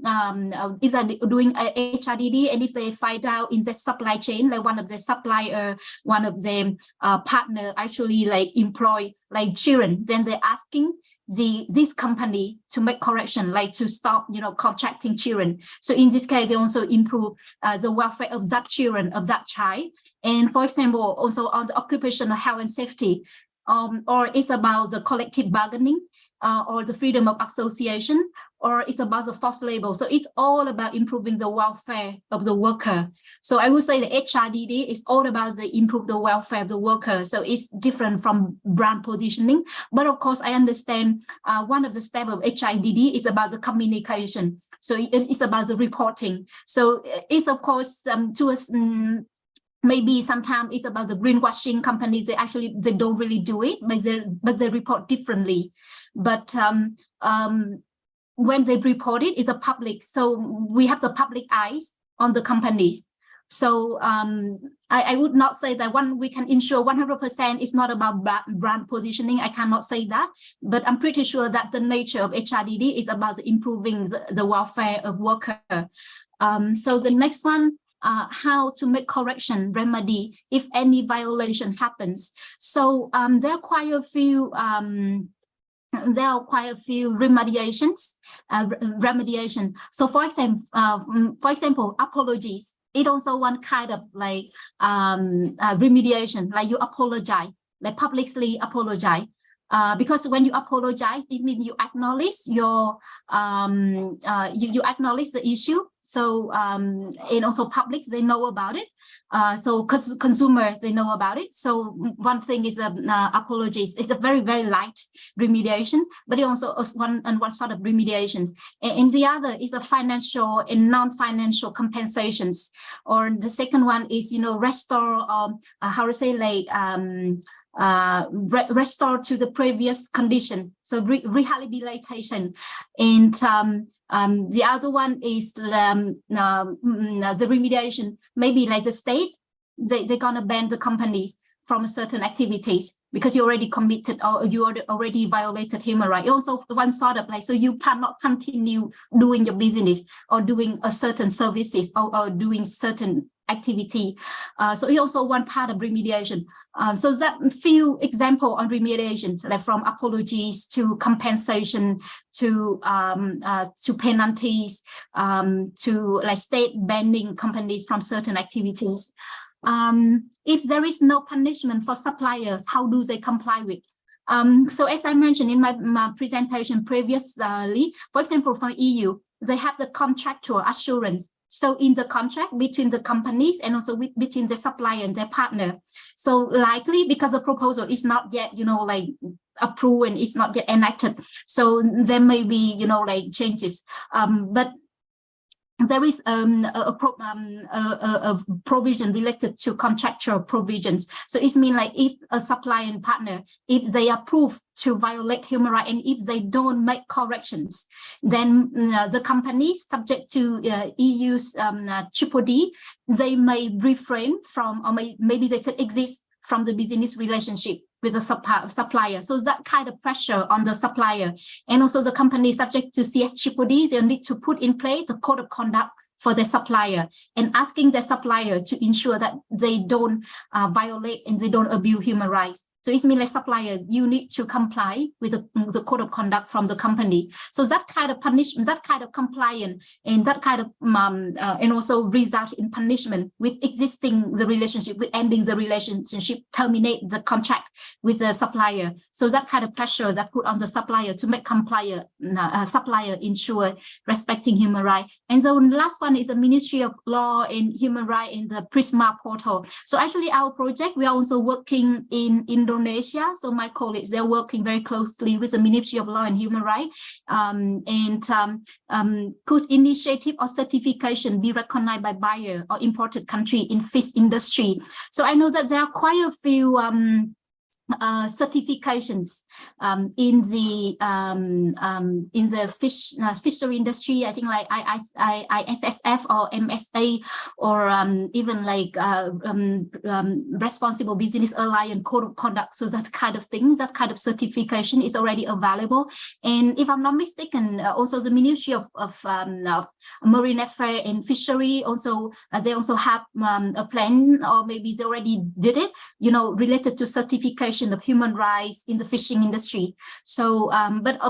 if they're doing a HRDD, and if they find out in the supply chain, like one of the supplier, one of the partner actually like employ like children, then they're asking this company to make correction, like to stop, contracting children. So in this case, they also improve the welfare of that children, of that child. And for example, also on the occupational health and safety, or it's about the collective bargaining, or the freedom of association, or it's about the forced labor. So it's all about improving the welfare of the worker. So I would say the HRDD is all about the improve the welfare of the worker. So it's different from brand positioning. But of course, I understand one of the steps of HRDD is about the communication. So it's about the reporting. So it's of course maybe sometimes it's about the greenwashing companies. They don't really do it, but they report differently. But when they report it, it's a public. So we have the public eyes on the companies. So I would not say that we can ensure 100% is not about brand positioning. I cannot say that, but I'm pretty sure that the nature of HRDD is about improving the welfare of worker. So the next one, how to make correction remedy if any violation happens. So there are quite a few remediation. So for example, apologies. It also one kind of like remediation, like you apologize, like publicly apologize. Because when you apologize, it means you acknowledge your you acknowledge the issue. So and also public, they know about it. So consumers, they know about it. So one thing is apologies. It's a very, very light remediation, but it also is one sort of remediation. And the other is a financial and non-financial compensations. Or the second one is, restore, how to say, like restore to the previous condition, so rehabilitation. And the other one is the remediation, maybe like the state, they're gonna ban the companies from certain activities because you already committed or you already violated human rights. Also one sort of like, so you cannot continue doing your business or doing a certain services or doing certain activity. So it's also one part of remediation. So that few example on remediation, like from apologies to compensation to penalties, to like state banning companies from certain activities. If there is no punishment for suppliers, how do they comply with? So as I mentioned in my presentation previously, for example, for EU, they have the contractual assurance. So in the contract between the companies and also between the supplier and their partner. So likely because the proposal is not yet, like approved and it's not yet enacted. So there may be, like changes. But there is a provision related to contractual provisions. So it means like if a supplier and partner, if they approve to violate human rights and if they don't make corrections, then the company subject to EU's triple D, they may refrain from, or maybe they should exist from the business relationship with the supplier. So that kind of pressure on the supplier, and also the company subject to CSDDD, they need to put in place the code of conduct for the supplier and asking the supplier to ensure that they don't violate and they don't abuse human rights. So it means like suppliers, you need to comply with the code of conduct from the company. So that kind of punishment, that kind of compliance, and that kind of and also result in punishment with existing the relationship, with ending the relationship, terminate the contract with the supplier. So that kind of pressure that put on the supplier to make supplier ensure respecting human rights. And the last one is the Ministry of Law and Human Rights in the Prisma portal. So actually our project, we are also working in Indonesia. So my colleagues, they're working very closely with the Ministry of Law and Human Rights. Could initiative or certification be recognized by buyer or imported country in fish industry? So I know that there are quite a few certifications in the fishery industry. I think like ISSF or MSA, or even like Responsible Business Alliance Code of Conduct. So that kind of thing, that kind of certification is already available. And if I'm not mistaken, also the Ministry of Marine Affairs and Fishery also they also have a plan, or maybe they already did it, related to certification of human rights in the fishing industry. So, but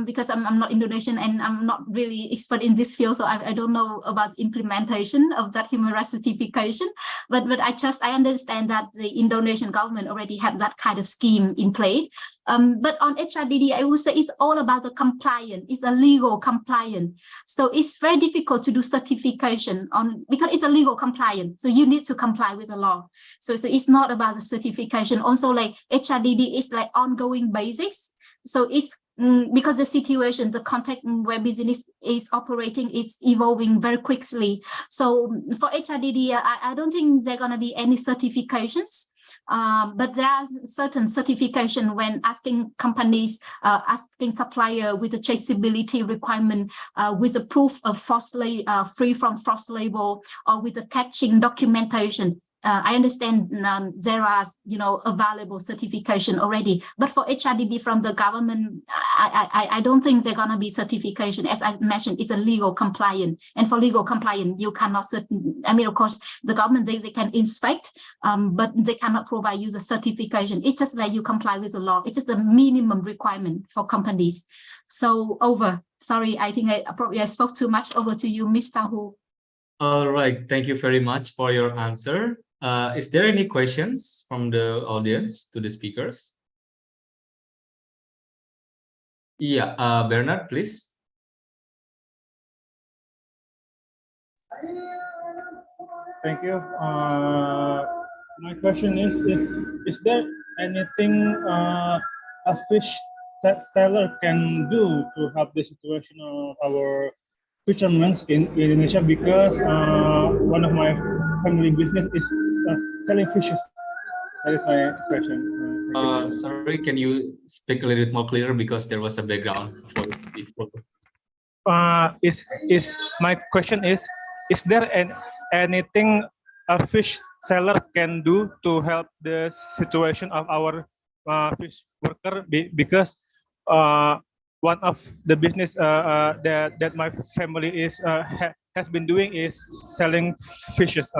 because I'm not Indonesian and I'm not really expert in this field, so I don't know about implementation of that human rights certification. But I understand that the Indonesian government already have that kind of scheme in place. But on HRDD, I would say it's all about the compliance. It's a legal compliance. So it's very difficult to do certification because it's a legal compliance. So you need to comply with the law. So it's not about the certification. Also, like HRDD is like ongoing basics. So it's because the situation, the context where business is operating is evolving very quickly. So for HRDD, I don't think there are going to be any certifications. But there are certain certification when asking companies, asking supplier with a traceability requirement, with a proof of free from false label, or with the catching documentation. I understand there are, available certification already, but for HRDD from the government, I don't think they're gonna be certification. As I mentioned, it's a legal compliant, and for legal compliant, you cannot of course, the government they can inspect, but they cannot provide you the certification. It's just like you comply with the law. It's just a minimum requirement for companies. So sorry, I think I spoke too much. Over to you, Mr. Hu. All right, thank you very much for your answer. Is there any questions from the audience to the speakers? Yeah, Bernard, please. Thank you. My question is there anything a fish seller can do to help the situation of our fishermen in Indonesia? Because one of my family business is selling fishes. That is my question. Sorry, can you speak a little bit more clear, because there was a background voice before. My question is there anything a fish seller can do to help the situation of our fish worker? Because one of the business that my family has been doing is selling fishes.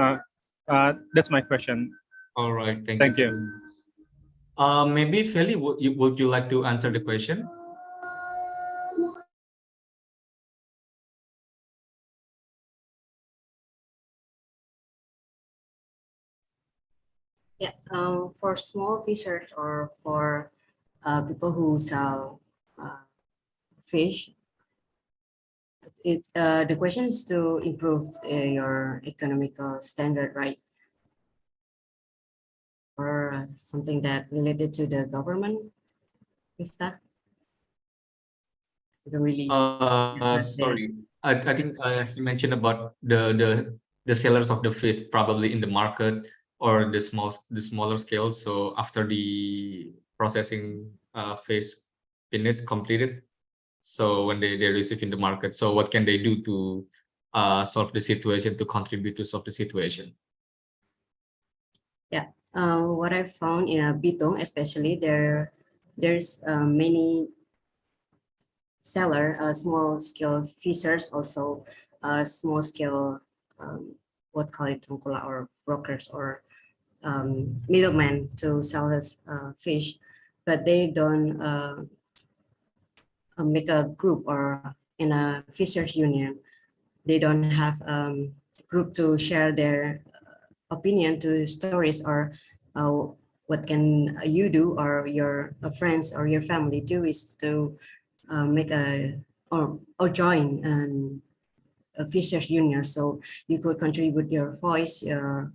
That's my question. All right, thank you. Maybe Feli, would you like to answer the question? Yeah, for small fishers or for people who sell fish, The question is to improve your economical standard, right? Or something that related to the government, if that. I don't really. Sorry, I think he mentioned about the sellers of the fish probably in the market or the smaller scale. So after the processing phase finish completed, so when they receive in the market, so what can they do to solve the situation, to contribute to solve the situation? Yeah, what I found in Bitong, especially there's many seller, small scale fishers, also small scale, what call it, tengkulak or brokers or middlemen to sell this fish, but they don't make a group or in a fishers union. They don't have group to share their opinion to stories or what can you do or your friends or your family do is to make a or join a fishers union, so you could contribute your voice or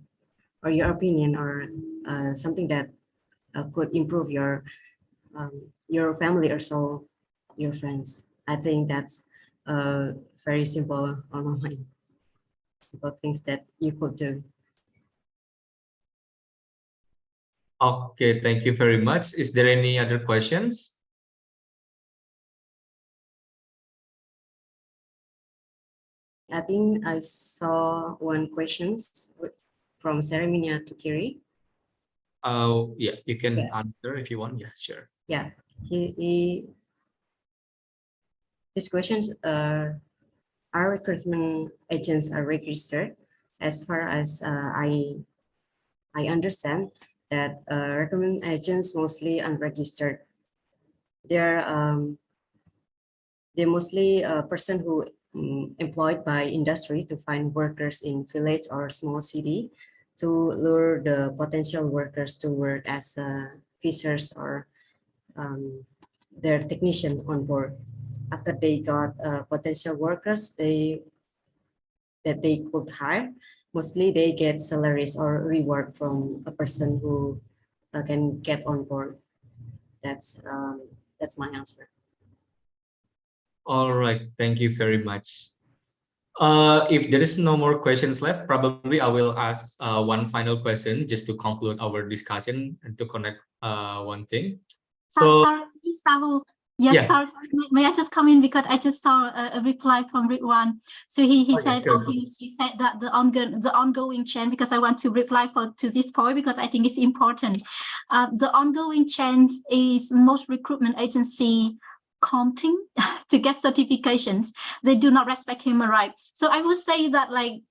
your opinion or something that could improve your family or so your friends. I think that's very simple on my mind. Simple things that you could do. Okay, thank you very much. Is there any other questions? I think I saw one question from Sereminia Tukiri. Yeah, you can Yeah. answer if you want. Yeah, sure. Yeah, his questions are recruitment agents are registered? As far as I understand that recruitment agents mostly unregistered. They're mostly a person who employed by industry to find workers in village or small city to lure the potential workers to work as fishers or their technician on board. After they got potential workers that they could hire, mostly they get salaries or reward from a person who can get on board. That's my answer. All right, thank you very much. If there is no more questions left, probably I will ask one final question just to conclude our discussion and to connect one thing. So, sorry, Rahul. Yes, yeah. sorry, may I just come in because I just saw a reply from Ridwan. So he said, sure. he said that the ongoing trend, because I want to reply to this point because I think it's important. The ongoing trend is most recruitment agency counting to get certifications. They do not respect human rights. So I would say that like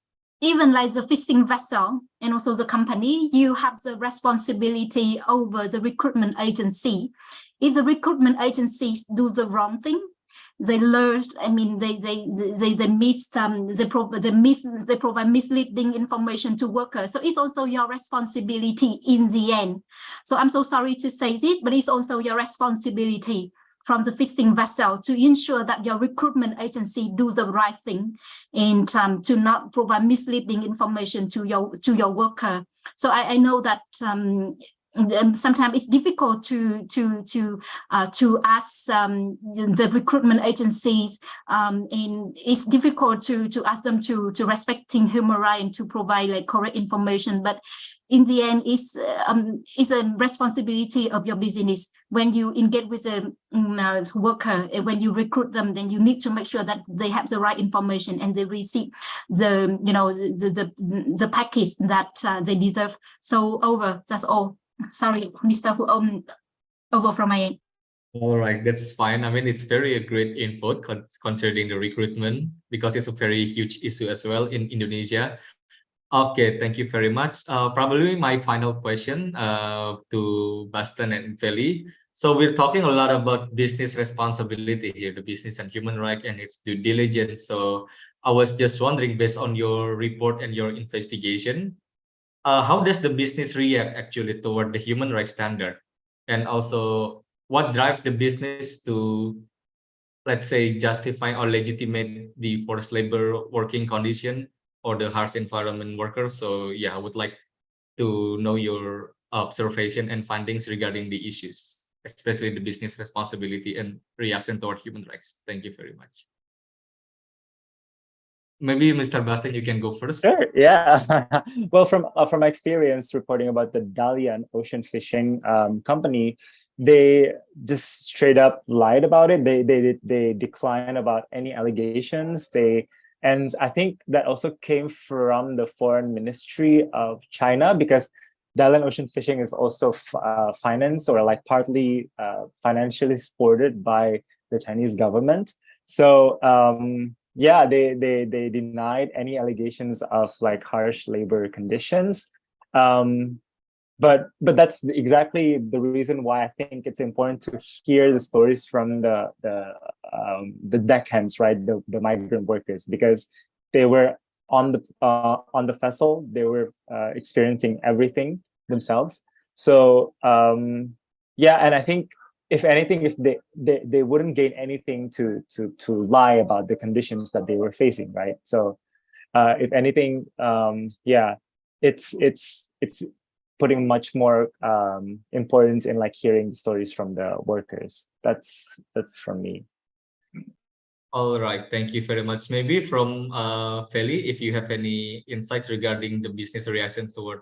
even like the fishing vessel and also the company, you have the responsibility over the recruitment agency. If the recruitment agencies do the wrong thing, they learn, I mean, they provide misleading information to workers. So it's also your responsibility in the end. So I'm so sorry to say this, but it's also your responsibility from the fishing vessel to ensure that your recruitment agency do the right thing and to not provide misleading information to your worker. So I know that sometimes it's difficult to ask the recruitment agencies, and it's difficult to ask them to respecting human rights and to provide like correct information. But in the end, it's a responsibility of your business. When you engage with a worker, when you recruit them, then you need to make sure that they have the right information and they receive the the package that they deserve. So that's all. Sorry, Mr. Over from my end. All right, that's fine. I mean, it's very a great input concerning the recruitment because it's a very huge issue as well in Indonesia. Okay, thank you very much. Probably my final question to Basten and Feli. So we're talking a lot about business responsibility here, the business and human right and its due diligence. So I was just wondering, based on your report and your investigation, how does the business react actually toward the human rights standard? And also, what drives the business to let's say, justify or legitimate the forced labor working condition or the harsh environment workers. So yeah, I would like to know your observation and findings regarding the issues, especially the business responsibility and reaction toward human rights. Thank you very much. Maybe Mr. Bastian, you can go first. Sure. Yeah. Well, from my experience reporting about the Dalian ocean fishing company, they just straight up lied about it. They declined about any allegations. And I think that also came from the foreign ministry of China, because Dalian ocean fishing is also financed or like partly financially supported by the Chinese government. So yeah, they denied any allegations of like harsh labor conditions. But that's exactly the reason why I think it's important to hear the stories from the deckhands, right? The migrant workers, because they were on the vessel, they were experiencing everything themselves. So yeah, and I think if anything, if they wouldn't gain anything to lie about the conditions that they were facing, right? So if anything, yeah, it's putting much more importance in like hearing the stories from the workers. That's from me. All right, thank you very much. Maybe from Feli, if you have any insights regarding the business reactions toward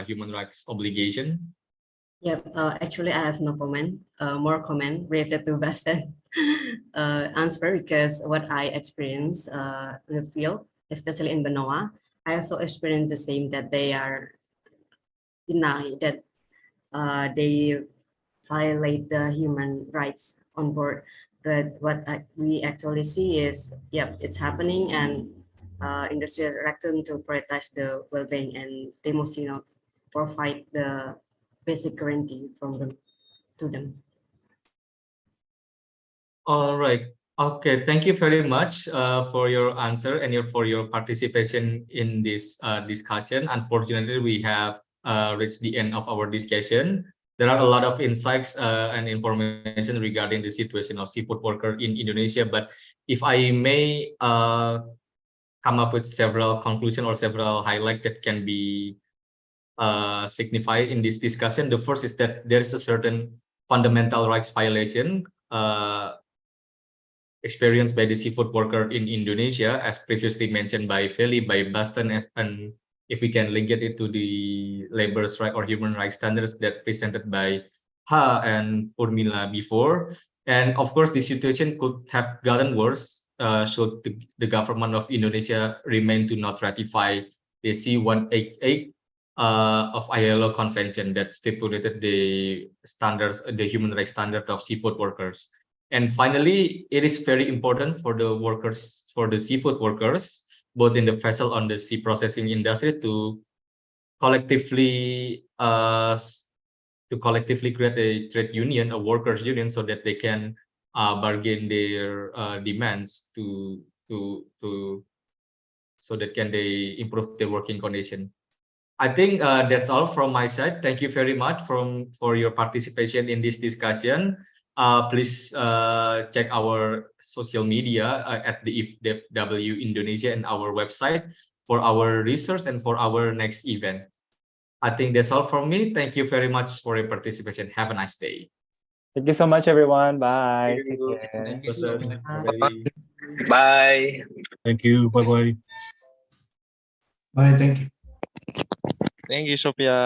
human rights obligation. Yep, actually, I have no comment, more comment related to Bastian answer, because what I experienced in the field, especially in Benoa, I also experienced the same, that they are denied that they violate the human rights on board. But what we actually see is, yep, it's happening, and industry reluctant to prioritize the well-being, and they mostly not provide the basic guarantee from them to them. All right. Okay. Thank you very much for your answer and for your participation in this discussion. Unfortunately, we have reached the end of our discussion. There are a lot of insights and information regarding the situation of seafood worker in Indonesia. But if I may come up with several conclusions or several highlights that can be signified in this discussion. The first is that there is a certain fundamental rights violation experienced by the seafood worker in Indonesia, as previously mentioned by Feli, by Bastian, and if we can link it to the labor strike or human rights standards that presented by Ha and Urmila before. And of course, the situation could have gotten worse should the government of Indonesia remain to not ratify the C-188 of ILO convention that stipulated the standards, the human rights standard of seafood workers. And finally, it is very important for the workers, for the seafood workers, both in the vessel on the sea processing industry, to collectively create a trade union, a workers union, so that they can bargain their demands so that can they improve their working condition. I think that's all from my side. Thank you very much for your participation in this discussion. Please check our social media at the IFDEFW Indonesia and our website for our research and for our next event. I think that's all from me. Thank you very much for your participation. Have a nice day. Thank you so much, everyone. Bye. Thank you. Take care. Thank you so much. Bye. Thank you. Bye-bye. Bye. Thank you. Thank you, Sophia.